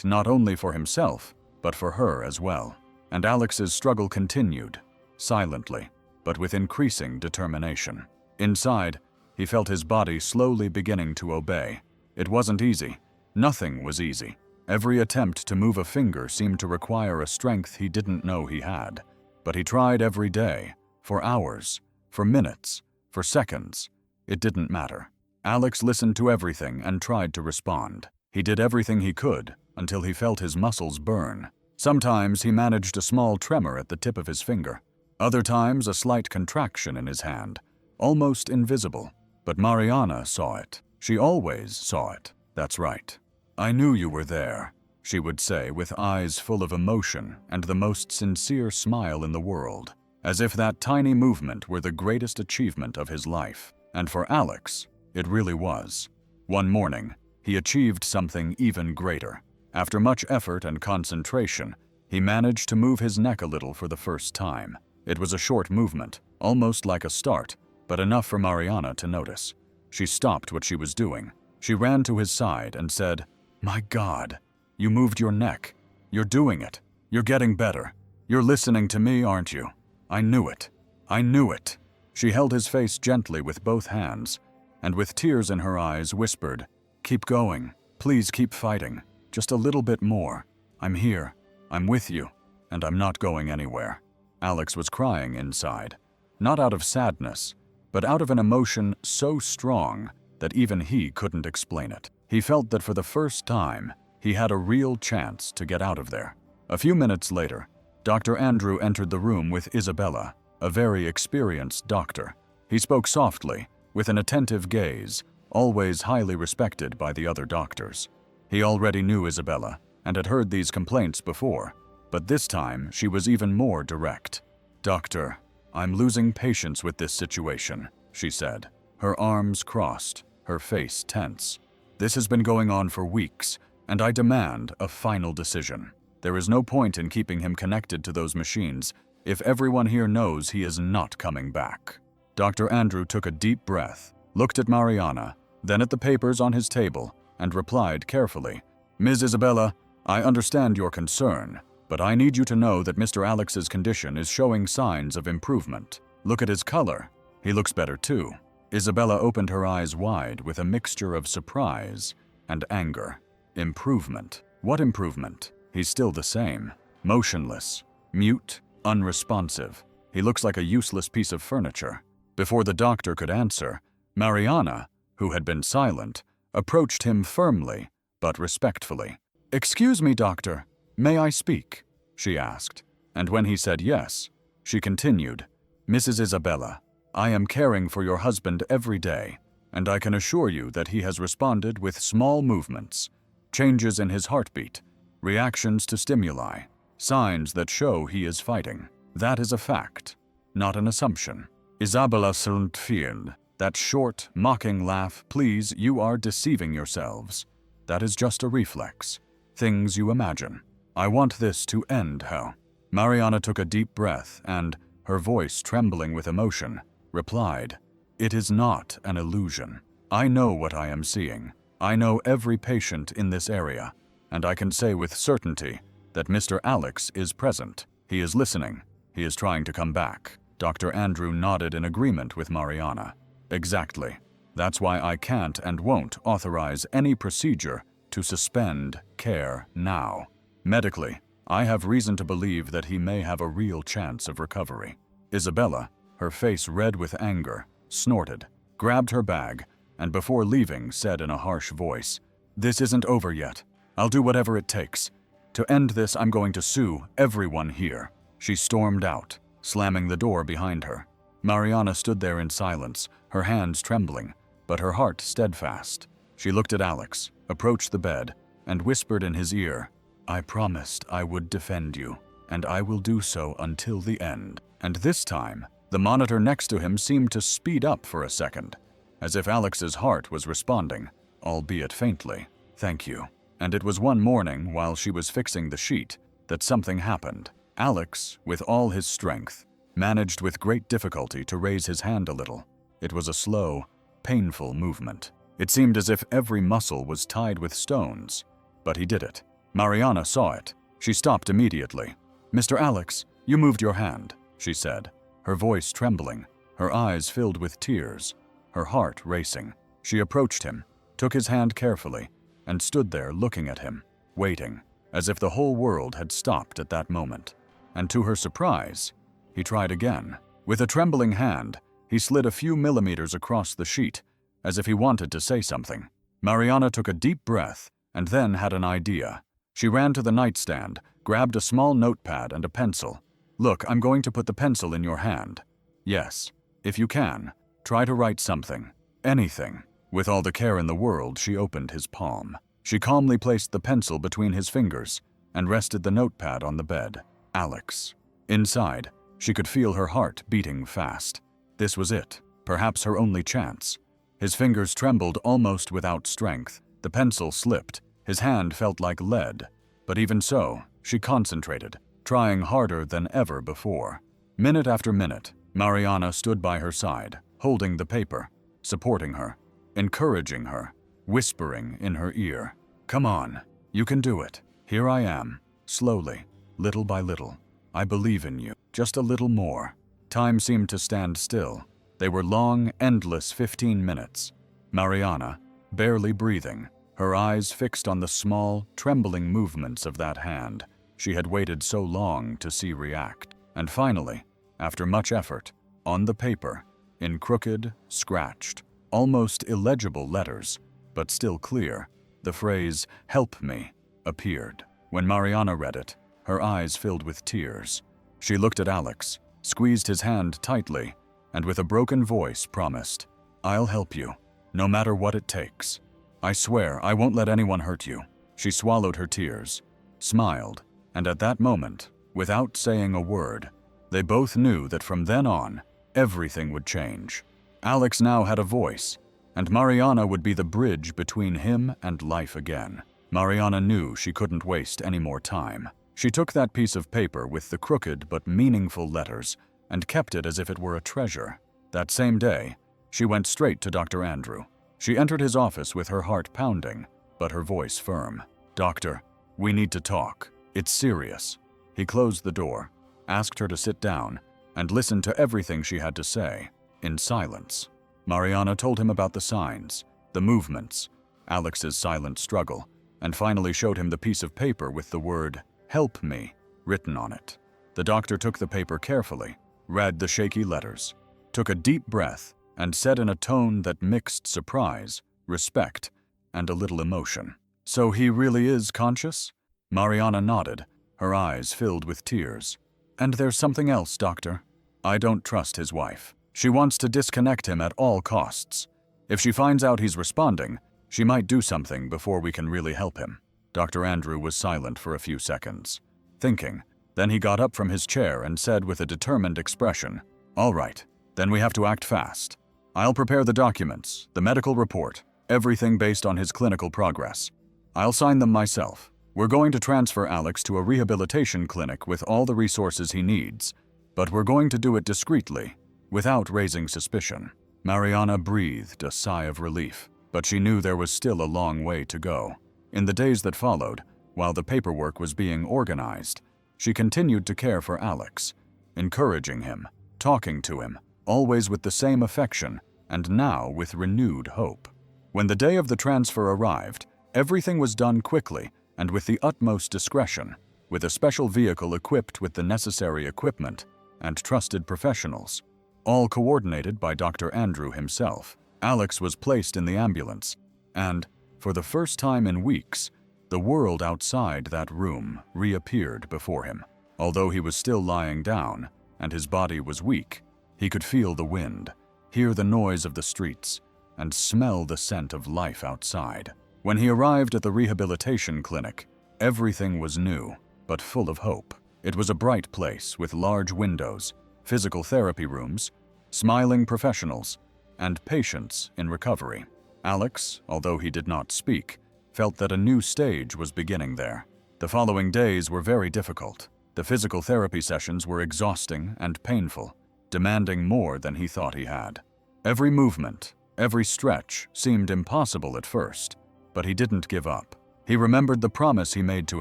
not only for himself, but for her as well. And Alex's struggle continued, silently, but with increasing determination. Inside, he felt his body slowly beginning to obey. It wasn't easy. Nothing was easy. Every attempt to move a finger seemed to require a strength he didn't know he had. But he tried every day, for hours, for minutes, for seconds. It didn't matter. Alex listened to everything and tried to respond. He did everything he could until he felt his muscles burn. Sometimes he managed a small tremor at the tip of his finger. Other times a slight contraction in his hand, almost invisible. But Mariana saw it. She always saw it. "That's right. I knew you were there," she would say with eyes full of emotion and the most sincere smile in the world, as if that tiny movement were the greatest achievement of his life. And for Alex, it really was. One morning, he achieved something even greater. After much effort and concentration, he managed to move his neck a little for the first time. It was a short movement, almost like a start, but enough for Mariana to notice. She stopped what she was doing. She ran to his side and said, "My God, you moved your neck. You're doing it. You're getting better. You're listening to me, aren't you? I knew it. I knew it." She held his face gently with both hands, and with tears in her eyes whispered, "Keep going. Please keep fighting. Just a little bit more. I'm here. I'm with you, and I'm not going anywhere." Alex was crying inside, not out of sadness, but out of an emotion so strong that even he couldn't explain it. He felt that for the first time, he had a real chance to get out of there. A few minutes later, Dr. Andrew entered the room with Isabella, a very experienced doctor. He spoke softly, with an attentive gaze, always highly respected by the other doctors. He already knew Isabella and had heard these complaints before, but this time she was even more direct. "Doctor, I'm losing patience with this situation," she said, her arms crossed, her face tense. "This has been going on for weeks, and I demand a final decision. There is no point in keeping him connected to those machines if everyone here knows he is not coming back." Dr. Andrew took a deep breath, looked at Mariana, then at the papers on his table, and replied carefully, "Ms. Isabella, I understand your concern, but I need you to know that Mr. Alex's condition is showing signs of improvement. Look at his color. He looks better too." Isabella opened her eyes wide with a mixture of surprise and anger. Improvement? What improvement? He's still the same. Motionless, mute, unresponsive. He looks like a useless piece of furniture. Before the doctor could answer, Mariana, who had been silent, approached him firmly but respectfully. "Excuse me, doctor, may I speak?" she asked, and when he said yes, she continued, "Mrs. Isabella, I am caring for your husband every day, and I can assure you that he has responded with small movements, changes in his heartbeat, reactions to stimuli, signs that show he is fighting. That is a fact, not an assumption." Isabella Sundfield, that short, mocking laugh, "Please, you are deceiving yourselves. That is just a reflex. Things you imagine. I want this to end, how?" Mariana took a deep breath and, her voice trembling with emotion, replied, "It is not an illusion. I know what I am seeing. I know every patient in this area, and I can say with certainty that Mr. Alex is present. He is listening. He is trying to come back." Dr. Andrew nodded in agreement with Mariana. "Exactly. That's why I can't and won't authorize any procedure to suspend care now. Medically, I have reason to believe that he may have a real chance of recovery." Isabella, her face red with anger, snorted, grabbed her bag, and before leaving said in a harsh voice, "This isn't over yet. I'll do whatever it takes. To end this, I'm going to sue everyone here." She stormed out, slamming the door behind her. Mariana stood there in silence, her hands trembling, but her heart steadfast. She looked at Alex, approached the bed, and whispered in his ear, "I promised I would defend you, and I will do so until the end." And this time, the monitor next to him seemed to speed up for a second, as if Alex's heart was responding, albeit faintly. "Thank you." And it was one morning while she was fixing the sheet that something happened. Alex, with all his strength, managed with great difficulty to raise his hand a little. It was a slow, painful movement. It seemed as if every muscle was tied with stones, but he did it. Mariana saw it. She stopped immediately. "Mr. Alex, you moved your hand," she said, her voice trembling, her eyes filled with tears, her heart racing. She approached him, took his hand carefully, and stood there looking at him, waiting, as if the whole world had stopped at that moment. And to her surprise, he tried again. With a trembling hand, he slid a few millimeters across the sheet, as if he wanted to say something. Mariana took a deep breath and then had an idea. She ran to the nightstand, grabbed a small notepad and a pencil. "Look, I'm going to put the pencil in your hand. Yes, if you can, try to write something. Anything." With all the care in the world, she opened his palm. She calmly placed the pencil between his fingers and rested the notepad on the bed. Alex. Inside, she could feel her heart beating fast. This was it, perhaps her only chance. His fingers trembled almost without strength. The pencil slipped. His hand felt like lead. But even so, she concentrated, trying harder than ever before. Minute after minute, Mariana stood by her side, holding the paper, supporting her, encouraging her, whispering in her ear, "Come on, you can do it. Here I am, slowly, little by little. I believe in you. Just a little more." Time seemed to stand still. They were long, endless 15 minutes. Mariana, barely breathing, her eyes fixed on the small, trembling movements of that hand she had waited so long to see react. And finally, after much effort, on the paper, in crooked, scratched, almost illegible letters, but still clear, the phrase, "Help me," appeared. When Mariana read it, her eyes filled with tears. She looked at Alex, squeezed his hand tightly, and with a broken voice promised, "I'll help you, no matter what it takes. I swear I won't let anyone hurt you." She swallowed her tears, smiled, and at that moment, without saying a word, they both knew that from then on, everything would change. Alex now had a voice, and Mariana would be the bridge between him and life again. Mariana knew she couldn't waste any more time. She took that piece of paper with the crooked but meaningful letters and kept it as if it were a treasure. That same day, she went straight to Dr. Andrew. She entered his office with her heart pounding, but her voice firm. "Doctor, we need to talk. It's serious." He closed the door, asked her to sit down, and listened to everything she had to say, in silence. Mariana told him about the signs, the movements, Alex's silent struggle, and finally showed him the piece of paper with the word, "Help me," written on it. The doctor took the paper carefully, read the shaky letters, took a deep breath, and said in a tone that mixed surprise, respect, and a little emotion, "So he really is conscious?" Mariana nodded, her eyes filled with tears. "And there's something else, doctor. I don't trust his wife. She wants to disconnect him at all costs. If she finds out he's responding, she might do something before we can really help him." Dr. Andrew was silent for a few seconds, thinking. Then he got up from his chair and said with a determined expression, "All right, then we have to act fast. I'll prepare the documents, the medical report, everything based on his clinical progress. I'll sign them myself. We're going to transfer Alex to a rehabilitation clinic with all the resources he needs, but we're going to do it discreetly, without raising suspicion." Mariana breathed a sigh of relief, but she knew there was still a long way to go. In the days that followed, while the paperwork was being organized, she continued to care for Alex, encouraging him, talking to him, always with the same affection, and now with renewed hope. When the day of the transfer arrived, everything was done quickly and with the utmost discretion, with a special vehicle equipped with the necessary equipment and trusted professionals, all coordinated by Dr. Andrew himself. Alex was placed in the ambulance, and, for the first time in weeks, the world outside that room reappeared before him. Although he was still lying down, and his body was weak, he could feel the wind, hear the noise of the streets, and smell the scent of life outside. When he arrived at the rehabilitation clinic, everything was new, but full of hope. It was a bright place with large windows, physical therapy rooms, smiling professionals, and patients in recovery. Alex, although he did not speak, felt that a new stage was beginning there. The following days were very difficult. The physical therapy sessions were exhausting and painful, demanding more than he thought he had. Every movement, every stretch seemed impossible at first, but he didn't give up. He remembered the promise he made to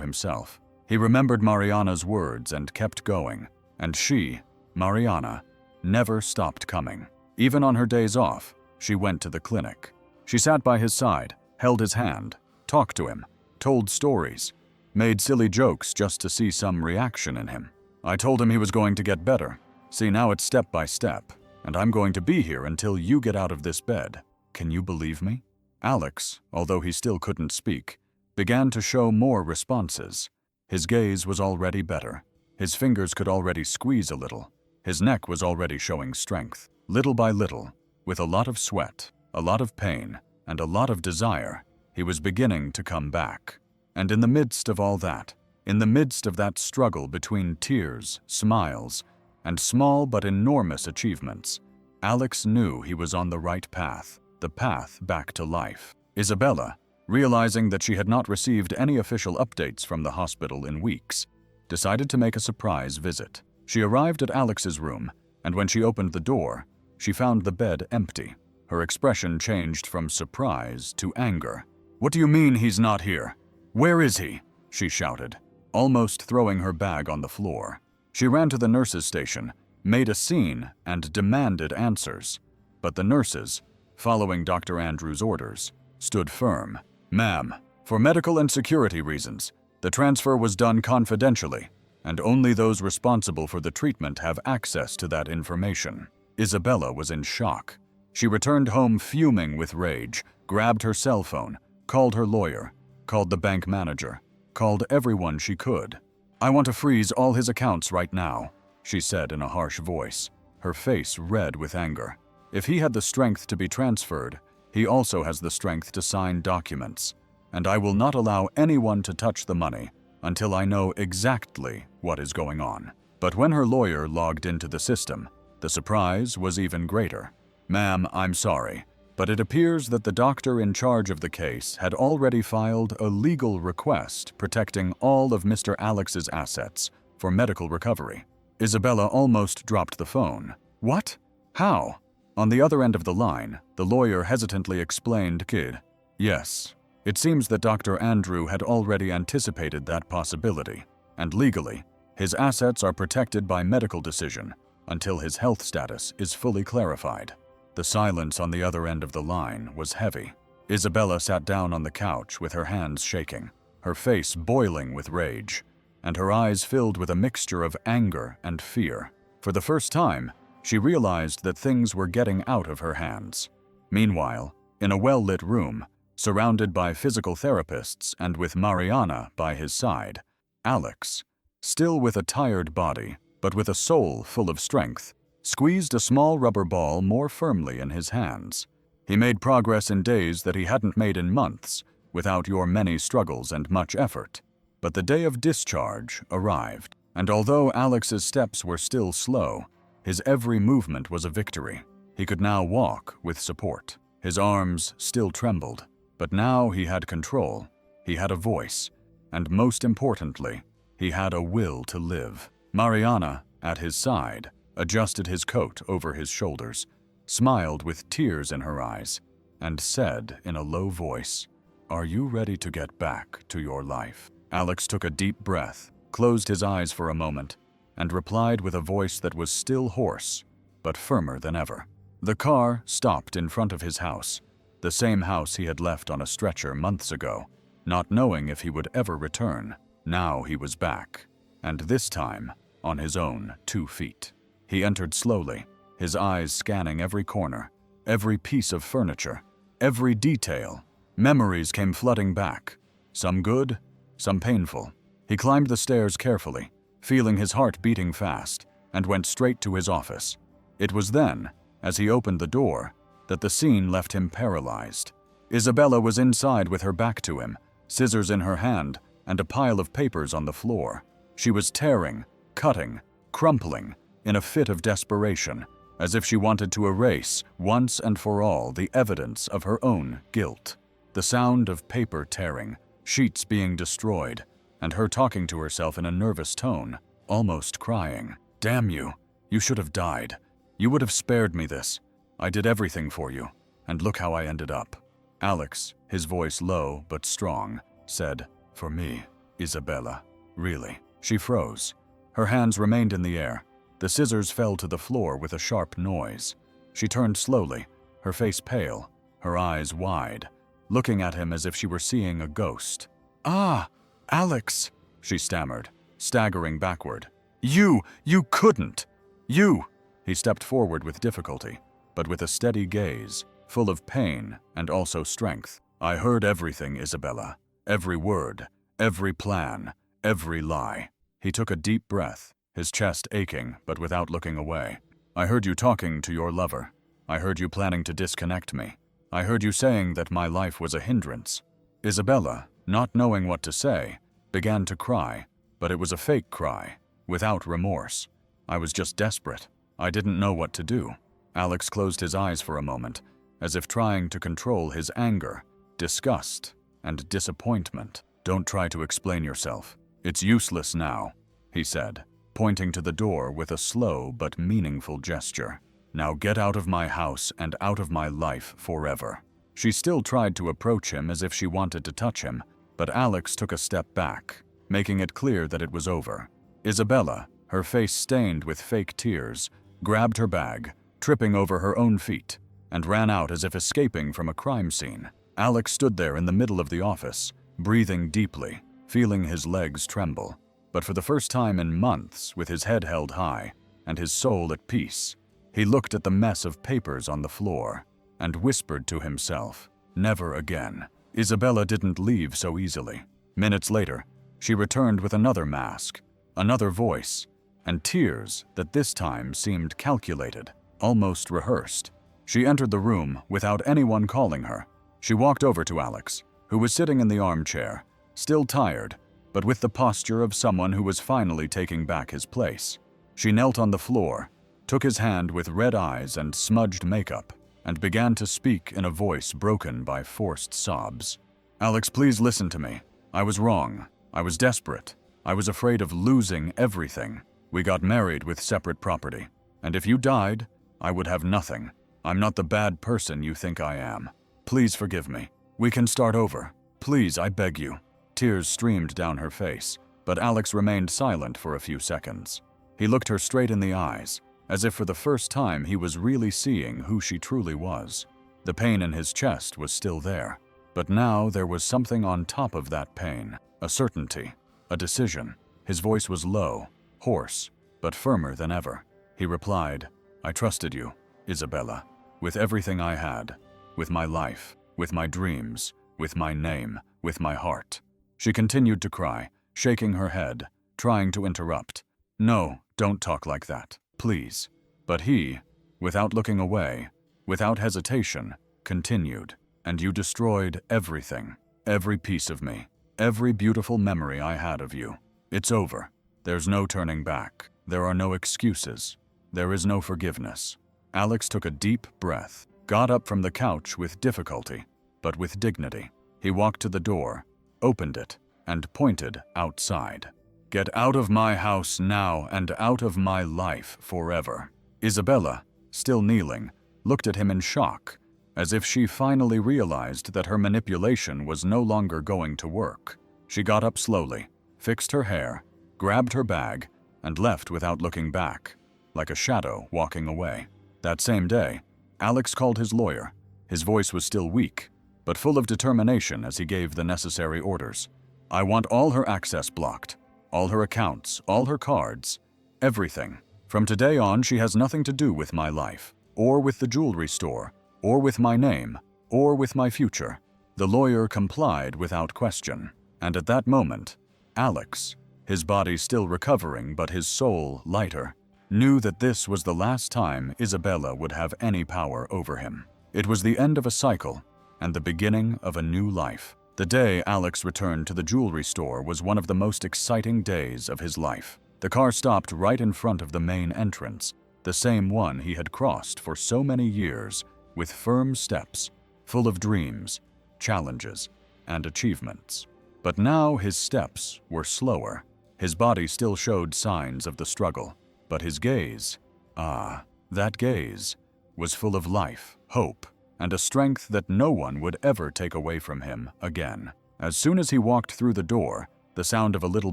himself. He remembered Mariana's words and kept going, and she, Mariana, never stopped coming. Even on her days off, she went to the clinic. She sat by his side, held his hand, talked to him, told stories, made silly jokes just to see some reaction in him. "I told him he was going to get better. See, now it's step by step, and I'm going to be here until you get out of this bed. Can you believe me?" Alex, although he still couldn't speak, began to show more responses. His gaze was already better. His fingers could already squeeze a little. His neck was already showing strength. Little by little, with a lot of sweat, a lot of pain, and a lot of desire, he was beginning to come back. And in the midst of all that, in the midst of that struggle between tears, smiles, and small but enormous achievements, Alex knew he was on the right path, the path back to life. Isabella, realizing that she had not received any official updates from the hospital in weeks, decided to make a surprise visit. She arrived at Alex's room, and when she opened the door, she found the bed empty. Her expression changed from surprise to anger. "What do you mean he's not here? Where is he?" she shouted, almost throwing her bag on the floor. She ran to the nurses' station, made a scene, and demanded answers. But the nurses, following Dr. Andrew's orders, stood firm. "Ma'am, for medical and security reasons, the transfer was done confidentially, and only those responsible for the treatment have access to that information." Isabella was in shock. She returned home fuming with rage, grabbed her cell phone, called her lawyer, called the bank manager, called everyone she could. "I want to freeze all his accounts right now," she said in a harsh voice, her face red with anger. If he had the strength to be transferred, he also has the strength to sign documents, and I will not allow anyone to touch the money until I know exactly what is going on. But when her lawyer logged into the system, the surprise was even greater. "Ma'am, I'm sorry, but it appears that the doctor in charge of the case had already filed a legal request protecting all of Mr. Alex's assets for medical recovery." Isabella almost dropped the phone. "What? How?" On the other end of the line, the lawyer hesitantly explained, "Kid, yes, it seems that Dr. Andrew had already anticipated that possibility, and legally, his assets are protected by medical decision until his health status is fully clarified." The silence on the other end of the line was heavy. Isabella sat down on the couch with her hands shaking, her face boiling with rage, and her eyes filled with a mixture of anger and fear. For the first time, she realized that things were getting out of her hands. Meanwhile, in a well-lit room, surrounded by physical therapists and with Mariana by his side, Alex, still with a tired body, but with a soul full of strength, squeezed a small rubber ball more firmly in his hands. He made progress in days that he hadn't made in months, without your many struggles and much effort. But the day of discharge arrived, and although Alex's steps were still slow, his every movement was a victory. He could now walk with support. His arms still trembled, but now he had control, he had a voice, and most importantly, he had a will to live. Mariana, at his side, adjusted his coat over his shoulders, smiled with tears in her eyes, and said in a low voice, "Are you ready to get back to your life?" Alex took a deep breath, closed his eyes for a moment, and replied with a voice that was still hoarse, but firmer than ever. The car stopped in front of his house, the same house he had left on a stretcher months ago, not knowing if he would ever return. Now he was back, and this time on his own 2 feet. He entered slowly, his eyes scanning every corner, every piece of furniture, every detail. Memories came flooding back, some good, some painful. He climbed the stairs carefully, feeling his heart beating fast, and went straight to his office. It was then, as he opened the door, that the scene left him paralyzed. Isabella was inside with her back to him, scissors in her hand, and a pile of papers on the floor. She was tearing, cutting, crumpling, in a fit of desperation, as if she wanted to erase, once and for all, the evidence of her own guilt. The sound of paper tearing, sheets being destroyed, and her talking to herself in a nervous tone, almost crying. "Damn you, you should have died. You would have spared me this. I did everything for you, and look how I ended up." Alex, his voice low but strong, said, "For me, Isabella, really." She froze. Her hands remained in the air. The scissors fell to the floor with a sharp noise. She turned slowly, her face pale, her eyes wide, looking at him as if she were seeing a ghost. "Ah, Alex," she stammered, staggering backward. You couldn't! You!" He stepped forward with difficulty, but with a steady gaze, full of pain and also strength. "I heard everything, Isabella. Every word, every plan, every lie." He took a deep breath, his chest aching but without looking away. "I heard you talking to your lover. I heard you planning to disconnect me. I heard you saying that my life was a hindrance." Isabella, not knowing what to say, began to cry, but it was a fake cry, without remorse. "I was just desperate. I didn't know what to do." Alex closed his eyes for a moment, as if trying to control his anger, disgust, and disappointment. "Don't try to explain yourself. It's useless now," he said, pointing to the door with a slow but meaningful gesture. "Now get out of my house and out of my life forever." She still tried to approach him as if she wanted to touch him, but Alex took a step back, making it clear that it was over. Isabella, her face stained with fake tears, grabbed her bag, tripping over her own feet, and ran out as if escaping from a crime scene. Alex stood there in the middle of the office, breathing deeply, feeling his legs tremble, but for the first time in months, with his head held high and his soul at peace. He looked at the mess of papers on the floor and whispered to himself, "Never again." Isabella didn't leave so easily. Minutes later, she returned with another mask, another voice, and tears that this time seemed calculated, almost rehearsed. She entered the room without anyone calling her. She walked over to Alex, who was sitting in the armchair, still tired, but with the posture of someone who was finally taking back his place. She knelt on the floor, took his hand with red eyes and smudged makeup, and began to speak in a voice broken by forced sobs. "Alex, please listen to me. I was wrong. I was desperate. I was afraid of losing everything. We got married with separate property, and if you died, I would have nothing. I'm not the bad person you think I am. Please forgive me. We can start over. Please, I beg you." Tears streamed down her face, but Alex remained silent for a few seconds. He looked her straight in the eyes, as if for the first time he was really seeing who she truly was. The pain in his chest was still there, but now there was something on top of that pain, a certainty, a decision. His voice was low, hoarse, but firmer than ever. He replied, "I trusted you, Isabella, with everything I had, with my life, with my dreams, with my name, with my heart." She continued to cry, shaking her head, trying to interrupt. "No, don't talk like that, please." But he, without looking away, without hesitation, continued, "And you destroyed everything, every piece of me, every beautiful memory I had of you. It's over. There's no turning back. There are no excuses. There is no forgiveness." Alex took a deep breath, got up from the couch with difficulty, but with dignity. He walked to the door, opened it, and pointed outside. "Get out of my house now and out of my life forever." Isabella, still kneeling, looked at him in shock, as if she finally realized that her manipulation was no longer going to work. She got up slowly, fixed her hair, grabbed her bag, and left without looking back, like a shadow walking away. That same day, Alex called his lawyer. His voice was still weak, but full of determination as he gave the necessary orders. "I want all her access blocked, all her accounts, all her cards, everything. From today on, she has nothing to do with my life, or with the jewelry store, or with my name, or with my future." The lawyer complied without question, and at that moment, Alex, his body still recovering but his soul lighter, knew that this was the last time Isabella would have any power over him. It was the end of a cycle and the beginning of a new life. The day Alex returned to the jewelry store was one of the most exciting days of his life. The car stopped right in front of the main entrance, the same one he had crossed for so many years, with firm steps, full of dreams, challenges, and achievements. But now his steps were slower. His body still showed signs of the struggle, but his gaze, that gaze, was full of life, hope, and a strength that no one would ever take away from him again. As soon as he walked through the door, the sound of a little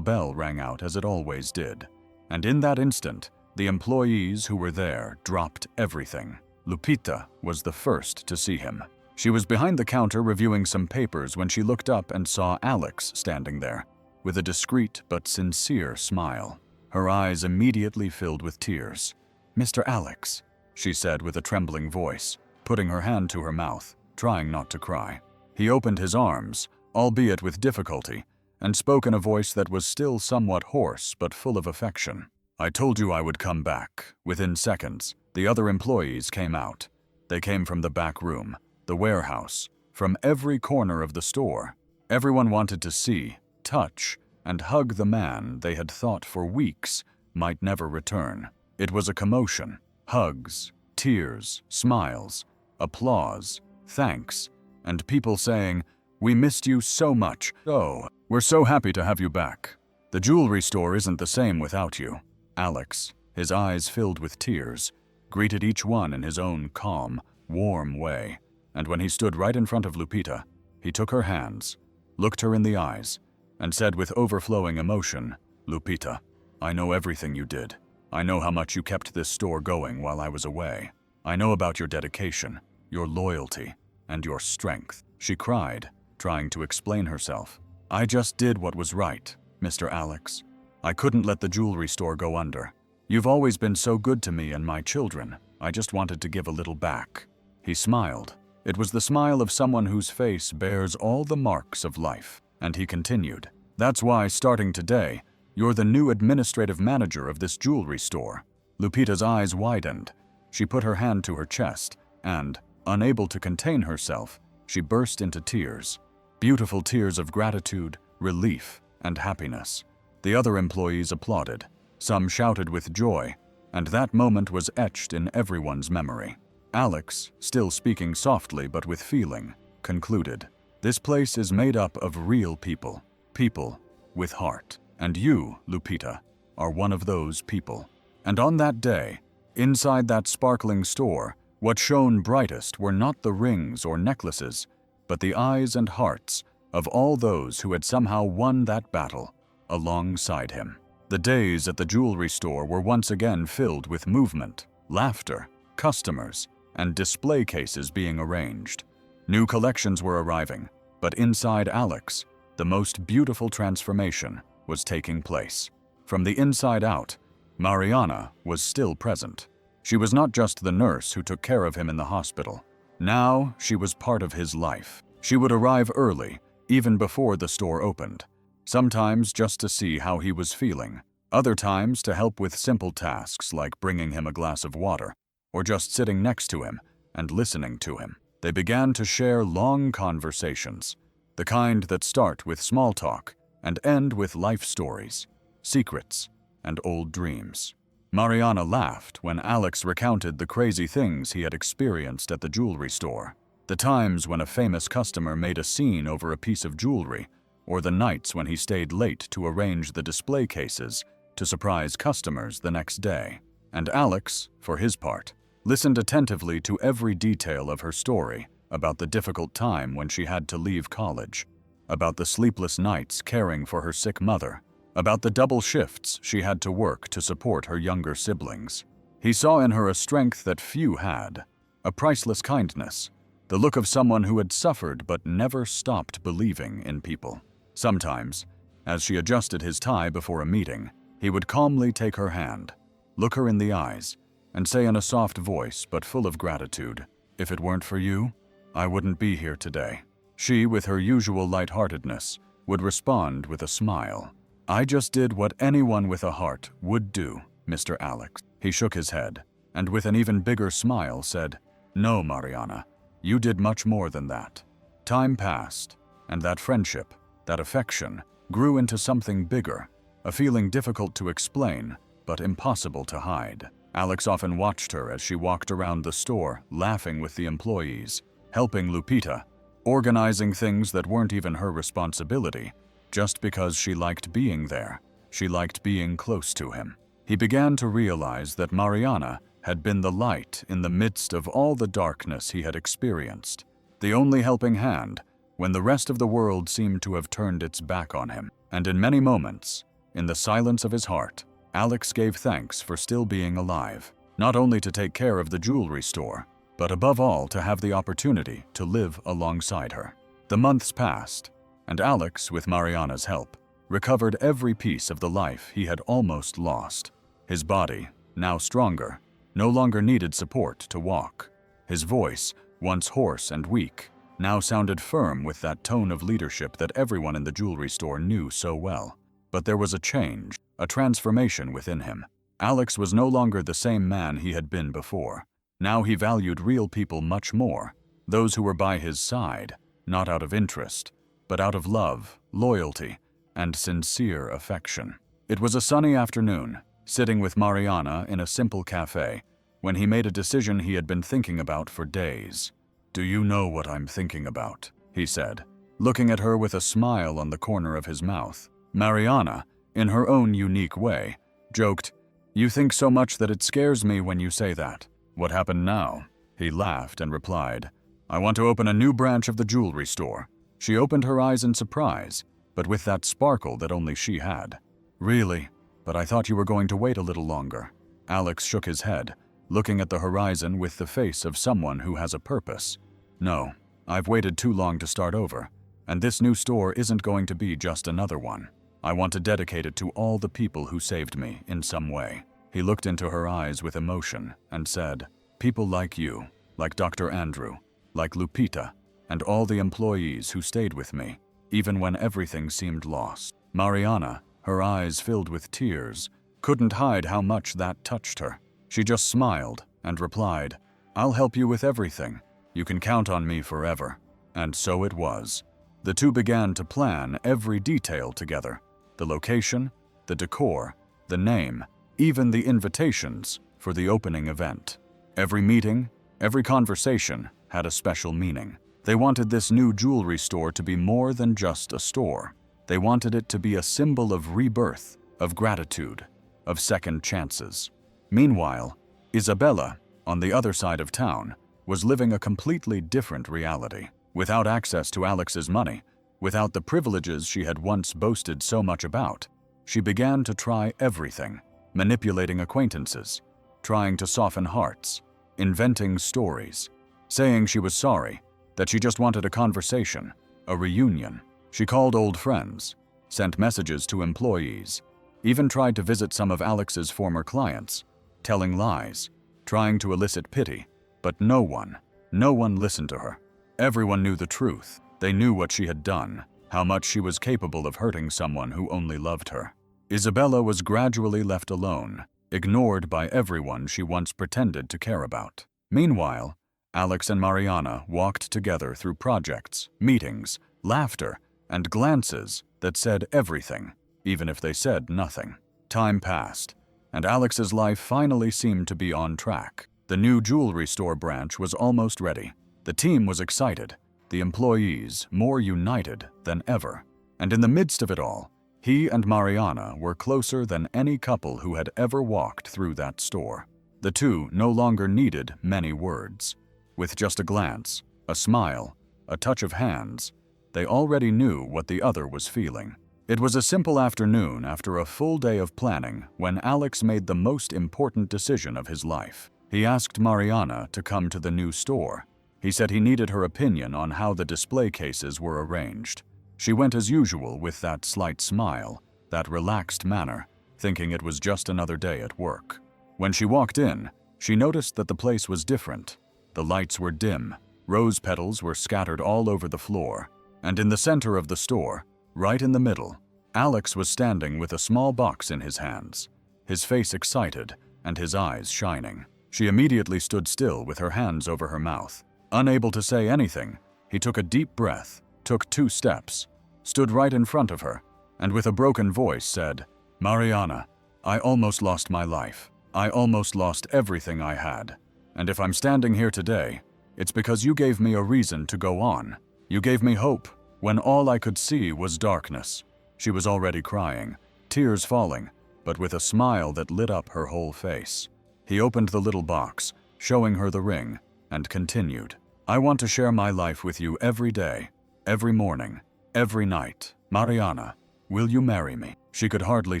bell rang out as it always did. And in that instant, the employees who were there dropped everything. Lupita was the first to see him. She was behind the counter reviewing some papers when she looked up and saw Alex standing there, with a discreet but sincere smile. Her eyes immediately filled with tears. "Mr. Alex," she said with a trembling voice, putting her hand to her mouth, trying not to cry. He opened his arms, albeit with difficulty, and spoke in a voice that was still somewhat hoarse but full of affection. "I told you I would come back." Within seconds, the other employees came out. They came from the back room, the warehouse, from every corner of the store. Everyone wanted to see, touch, and hug the man they had thought for weeks might never return. It was a commotion. Hugs, tears, smiles, applause, thanks, and people saying, "We missed you so much. Oh, we're so happy to have you back. The jewelry store isn't the same without you." Alex, his eyes filled with tears, greeted each one in his own calm, warm way, and when he stood right in front of Lupita, he took her hands, looked her in the eyes, and said with overflowing emotion, "Lupita, I know everything you did. I know how much you kept this store going while I was away. I know about your dedication, your loyalty, and your strength." She cried, trying to explain herself. "I just did what was right, Mr. Alex. I couldn't let the jewelry store go under. You've always been so good to me and my children. I just wanted to give a little back." He smiled. It was the smile of someone whose face bears all the marks of life, and he continued, "That's why, starting today, you're the new administrative manager of this jewelry store." Lupita's eyes widened. She put her hand to her chest, and, unable to contain herself, she burst into tears. Beautiful tears of gratitude, relief, and happiness. The other employees applauded. Some shouted with joy, and that moment was etched in everyone's memory. Alex, still speaking softly but with feeling, concluded, "This place is made up of real people, people with heart. And you, Lupita, are one of those people." And on that day, inside that sparkling store, What shone brightest were not the rings or necklaces, but the eyes and hearts of all those who had somehow won that battle alongside him. The days at the jewelry store were once again filled with movement, laughter, customers, and display cases being arranged. New collections were arriving, but inside Alex, the most beautiful transformation was taking place. From the inside out, Mariana was still present. She was not just the nurse who took care of him in the hospital. Now she was part of his life. She would arrive early, even before the store opened, sometimes just to see how he was feeling, other times to help with simple tasks like bringing him a glass of water, or just sitting next to him and listening to him. They began to share long conversations, the kind that start with small talk and end with life stories, secrets, and old dreams. Mariana laughed when Alex recounted the crazy things he had experienced at the jewelry store, the times when a famous customer made a scene over a piece of jewelry, or the nights when he stayed late to arrange the display cases to surprise customers the next day. And Alex, for his part, listened attentively to every detail of her story about the difficult time when she had to leave college, about the sleepless nights caring for her sick mother, about the double shifts she had to work to support her younger siblings. He saw in her a strength that few had, a priceless kindness, the look of someone who had suffered but never stopped believing in people. Sometimes, as she adjusted his tie before a meeting, he would calmly take her hand, look her in the eyes, and say in a soft voice but full of gratitude, "If it weren't for you, I wouldn't be here today." She, with her usual lightheartedness, would respond with a smile. "I just did what anyone with a heart would do, Mr. Alex." He shook his head, and with an even bigger smile said, "No, Mariana, you did much more than that." Time passed, and that friendship, that affection, grew into something bigger, a feeling difficult to explain, but impossible to hide. Alex often watched her as she walked around the store, laughing with the employees, helping Lupita, organizing things that weren't even her responsibility, just because she liked being there. She liked being close to him. He began to realize that Mariana had been the light in the midst of all the darkness he had experienced, the only helping hand when the rest of the world seemed to have turned its back on him. And in many moments, in the silence of his heart, Alex gave thanks for still being alive, not only to take care of the jewelry store, but above all to have the opportunity to live alongside her. The months passed, and Alex, with Mariana's help, recovered every piece of the life he had almost lost. His body, now stronger, no longer needed support to walk. His voice, once hoarse and weak, now sounded firm with that tone of leadership that everyone in the jewelry store knew so well. But there was a change, a transformation within him. Alex was no longer the same man he had been before. Now he valued real people much more, those who were by his side, not out of interest, but out of love, loyalty, and sincere affection. It was a sunny afternoon, sitting with Mariana in a simple cafe, when he made a decision he had been thinking about for days. "Do you know what I'm thinking about?" he said, looking at her with a smile on the corner of his mouth. Mariana, in her own unique way, joked, "You think so much that it scares me when you say that." "What happened now?" He laughed and replied, "I want to open a new branch of the jewelry store." She opened her eyes in surprise, but with that sparkle that only she had. "Really? But I thought you were going to wait a little longer." Alex shook his head, looking at the horizon with the face of someone who has a purpose. "No, I've waited too long to start over, and this new store isn't going to be just another one. I want to dedicate it to all the people who saved me in some way." He looked into her eyes with emotion and said, "People like you, like Dr. Andrew, like Lupita, and all the employees who stayed with me, even when everything seemed lost." Mariana, her eyes filled with tears, couldn't hide how much that touched her. She just smiled and replied, "I'll help you with everything. You can count on me forever." And so it was. The two began to plan every detail together, the location, the decor, the name, even the invitations for the opening event. Every meeting, every conversation had a special meaning. They wanted this new jewelry store to be more than just a store. They wanted it to be a symbol of rebirth, of gratitude, of second chances. Meanwhile, Isabella, on the other side of town, was living a completely different reality. Without access to Alex's money, without the privileges she had once boasted so much about, she began to try everything, manipulating acquaintances, trying to soften hearts, inventing stories, saying she was sorry, that she just wanted a conversation, a reunion. She called old friends, sent messages to employees, even tried to visit some of Alex's former clients, telling lies, trying to elicit pity, but no one listened to her. Everyone knew the truth. They knew what she had done, how much she was capable of hurting someone who only loved her. Isabella was gradually left alone, ignored by everyone she once pretended to care about. Meanwhile, Alex and Mariana walked together through projects, meetings, laughter, and glances that said everything, even if they said nothing. Time passed, and Alex's life finally seemed to be on track. The new jewelry store branch was almost ready. The team was excited, the employees more united than ever. And in the midst of it all, he and Mariana were closer than any couple who had ever walked through that store. The two no longer needed many words. With just a glance, a smile, a touch of hands, they already knew what the other was feeling. It was a simple afternoon after a full day of planning when Alex made the most important decision of his life. He asked Mariana to come to the new store. He said he needed her opinion on how the display cases were arranged. She went as usual with that slight smile, that relaxed manner, thinking it was just another day at work. When she walked in, she noticed that the place was different. The lights were dim, rose petals were scattered all over the floor, and in the center of the store, right in the middle, Alex was standing with a small box in his hands, his face excited and his eyes shining. She immediately stood still with her hands over her mouth. Unable to say anything, he took a deep breath, took 2 steps, stood right in front of her, and with a broken voice said, "Mariana, I almost lost my life. I almost lost everything I had. And if I'm standing here today, it's because you gave me a reason to go on. You gave me hope when all I could see was darkness." She was already crying, tears falling, but with a smile that lit up her whole face. He opened the little box, showing her the ring, and continued, "I want to share my life with you every day, every morning, every night. Mariana, will you marry me?" She could hardly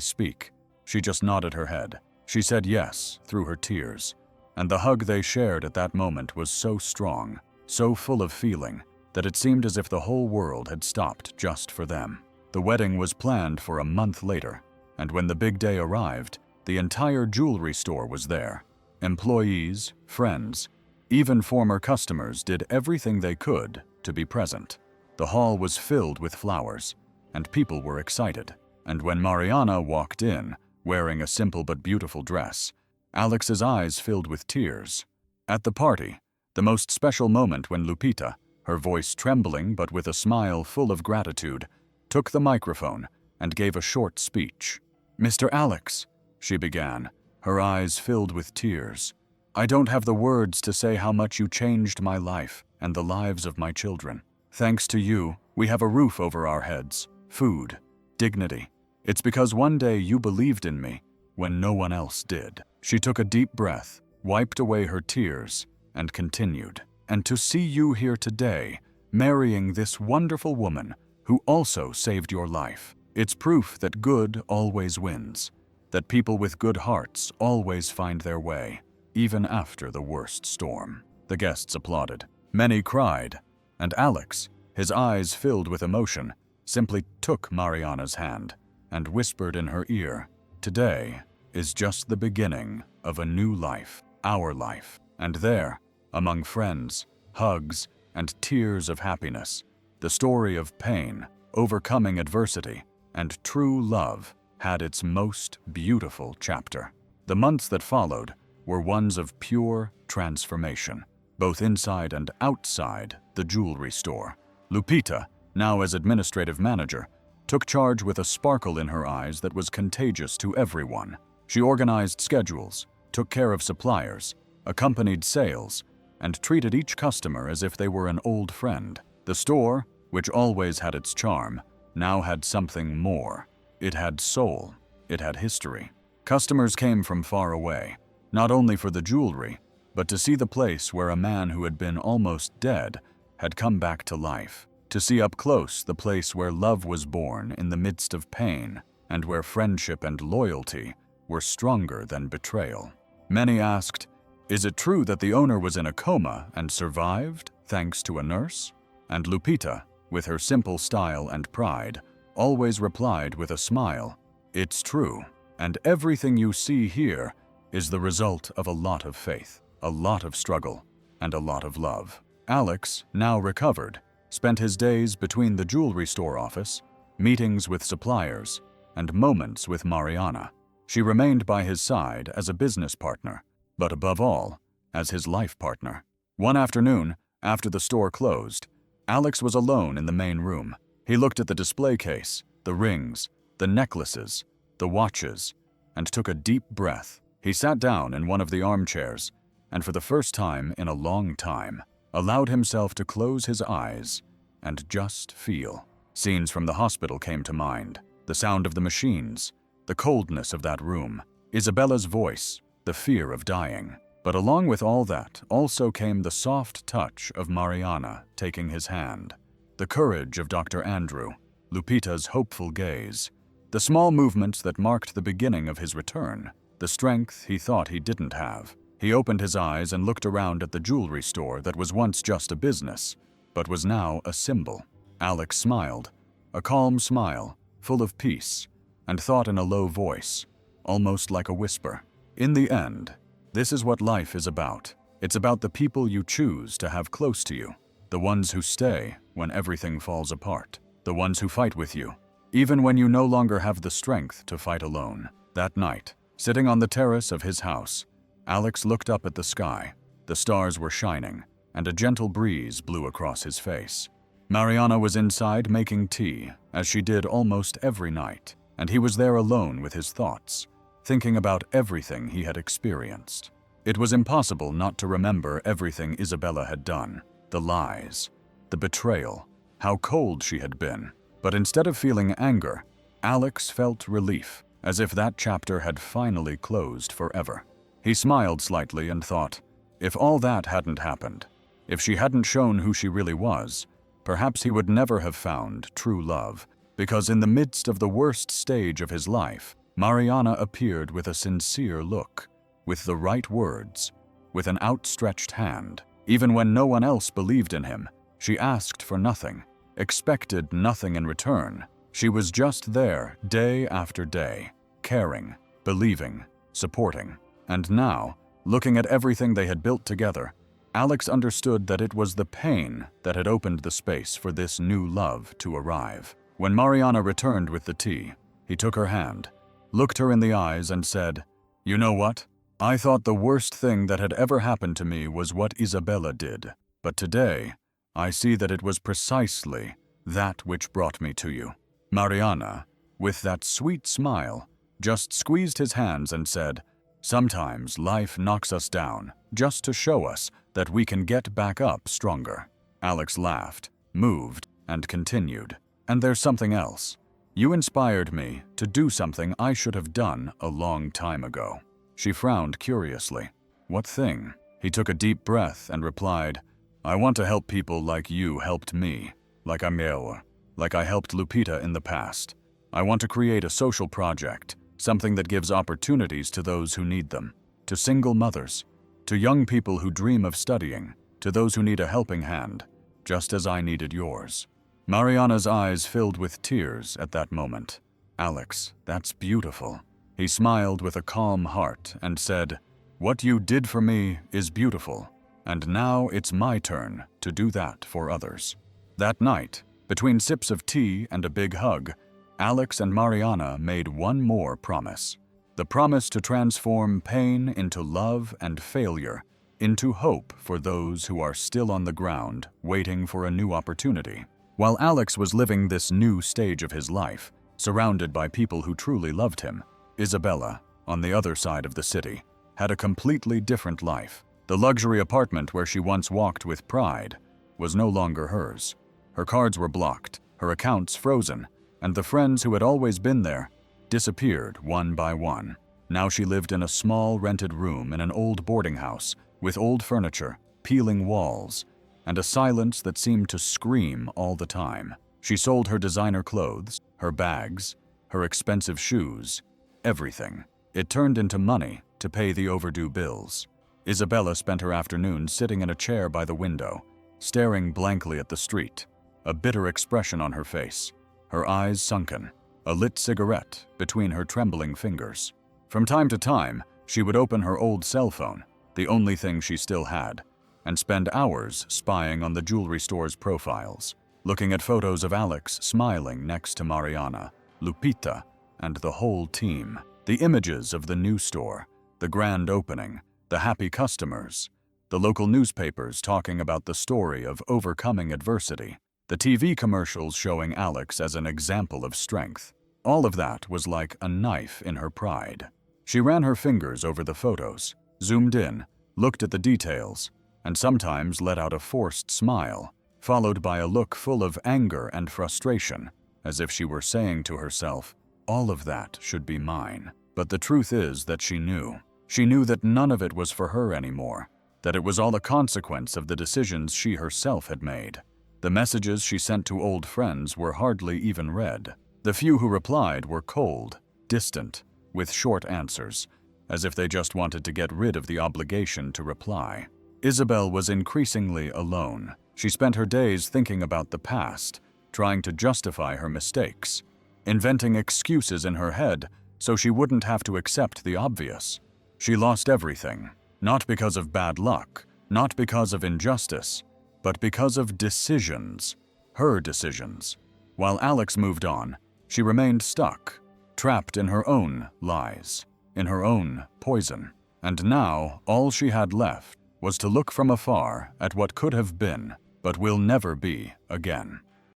speak. She just nodded her head. She said yes through her tears. And the hug they shared at that moment was so strong, so full of feeling, that it seemed as if the whole world had stopped just for them. The wedding was planned for a month later, and when the big day arrived, the entire jewelry store was there. Employees, friends, even former customers did everything they could to be present. The hall was filled with flowers, and people were excited. And when Mariana walked in, wearing a simple but beautiful dress, Alex's eyes filled with tears. At the party, the most special moment when Lupita, her voice trembling but with a smile full of gratitude, took the microphone and gave a short speech. "Mr. Alex," she began, her eyes filled with tears, "I don't have the words to say how much you changed my life and the lives of my children. Thanks to you, we have a roof over our heads, food, dignity. It's because one day you believed in me when no one else did." She took a deep breath, wiped away her tears, and continued, "And to see you here today, marrying this wonderful woman who also saved your life, it's proof that good always wins, that people with good hearts always find their way, even after the worst storm." The guests applauded. Many cried, and Alex, his eyes filled with emotion, simply took Mariana's hand and whispered in her ear, "Today is just the beginning of a new life, our life." And there, among friends, hugs, and tears of happiness, the story of pain, overcoming adversity, and true love had its most beautiful chapter. The months that followed were ones of pure transformation, both inside and outside the jewelry store. Lupita, now as administrative manager, took charge with a sparkle in her eyes that was contagious to everyone. She organized schedules, took care of suppliers, accompanied sales, and treated each customer as if they were an old friend. The store, which always had its charm, now had something more. It had soul. It had history. Customers came from far away, not only for the jewelry, but to see the place where a man who had been almost dead had come back to life, to see up close the place where love was born in the midst of pain and where friendship and loyalty were stronger than betrayal. Many asked, "Is it true that the owner was in a coma and survived thanks to a nurse?" And Lupita, with her simple style and pride, always replied with a smile, "It's true, and everything you see here is the result of a lot of faith, a lot of struggle, and a lot of love." Alex, now recovered, spent his days between the jewelry store office, meetings with suppliers, and moments with Mariana. She remained by his side as a business partner, but above all, as his life partner. One afternoon, after the store closed, Alex was alone in the main room. He looked at the display case, the rings, the necklaces, the watches, and took a deep breath. He sat down in one of the armchairs, and for the first time in a long time, allowed himself to close his eyes and just feel. Scenes from the hospital came to mind, the sound of the machines, the coldness of that room, Isabella's voice, the fear of dying. But along with all that also came the soft touch of Mariana taking his hand, the courage of Dr. Andrew, Lupita's hopeful gaze, the small movements that marked the beginning of his return, the strength he thought he didn't have. He opened his eyes and looked around at the jewelry store that was once just a business, but was now a symbol. Alex smiled, a calm smile, full of peace, and thought in a low voice, almost like a whisper, "In the end, this is what life is about. It's about the people you choose to have close to you, the ones who stay when everything falls apart, the ones who fight with you, even when you no longer have the strength to fight alone." That night, sitting on the terrace of his house, Alex looked up at the sky. The stars were shining, and a gentle breeze blew across his face. Mariana was inside making tea, as she did almost every night, and he was there alone with his thoughts, thinking about everything he had experienced. It was impossible not to remember everything Isabella had done, the lies, the betrayal, how cold she had been. But instead of feeling anger, Alex felt relief, as if that chapter had finally closed forever. He smiled slightly and thought, if all that hadn't happened, if she hadn't shown who she really was, perhaps he would never have found true love, because in the midst of the worst stage of his life, Mariana appeared with a sincere look, with the right words, with an outstretched hand. Even when no one else believed in him, she asked for nothing, expected nothing in return. She was just there day after day, caring, believing, supporting. And now, looking at everything they had built together, Alex understood that it was the pain that had opened the space for this new love to arrive. When Mariana returned with the tea, he took her hand, looked her in the eyes and said, "You know what? I thought the worst thing that had ever happened to me was what Isabella did. But today, I see that it was precisely that which brought me to you." Mariana, with that sweet smile, just squeezed his hands and said, "Sometimes life knocks us down just to show us that we can get back up stronger." Alex laughed, moved, and continued, "And there's something else. You inspired me to do something I should have done a long time ago." She frowned curiously. "What thing?" He took a deep breath and replied, "I want to help people like you helped me, like Ameo, like I helped Lupita in the past. I want to create a social project, something that gives opportunities to those who need them, to single mothers, to young people who dream of studying, to those who need a helping hand, just as I needed yours." Mariana's eyes filled with tears at that moment. "Alex, that's beautiful." He smiled with a calm heart and said, "What you did for me is beautiful, and now it's my turn to do that for others." That night, between sips of tea and a big hug, Alex and Mariana made one more promise. The promise to transform pain into love and failure into hope for those who are still on the ground waiting for a new opportunity. While Alex was living this new stage of his life, surrounded by people who truly loved him, Isabella, on the other side of the city, had a completely different life. The luxury apartment where she once walked with pride was no longer hers. Her cards were blocked, her accounts frozen, and the friends who had always been there disappeared one by one. Now she lived in a small rented room in an old boarding house with old furniture, peeling walls, and a silence that seemed to scream all the time. She sold her designer clothes, her bags, her expensive shoes, everything. It turned into money to pay the overdue bills. Isabella spent her afternoon sitting in a chair by the window, staring blankly at the street, a bitter expression on her face, her eyes sunken, a lit cigarette between her trembling fingers. From time to time, she would open her old cell phone, the only thing she still had, and spend hours spying on the jewelry store's profiles, looking at photos of Alex smiling next to Mariana, Lupita, and the whole team. The images of the new store, the grand opening, the happy customers, the local newspapers talking about the story of overcoming adversity, the TV commercials showing Alex as an example of strength. All of that was like a knife in her pride. She ran her fingers over the photos, zoomed in, looked at the details, and sometimes let out a forced smile, followed by a look full of anger and frustration, as if she were saying to herself, "All of that should be mine." But the truth is that she knew. She knew that none of it was for her anymore, that it was all a consequence of the decisions she herself had made. The messages she sent to old friends were hardly even read. The few who replied were cold, distant, with short answers, as if they just wanted to get rid of the obligation to reply. Isabel was increasingly alone. She spent her days thinking about the past, trying to justify her mistakes, inventing excuses in her head so she wouldn't have to accept the obvious. She lost everything, not because of bad luck, not because of injustice, but because of decisions, her decisions. While Alex moved on, she remained stuck, trapped in her own lies, in her own poison. And now, all she had left was to look from afar at what could have been, but will never be again.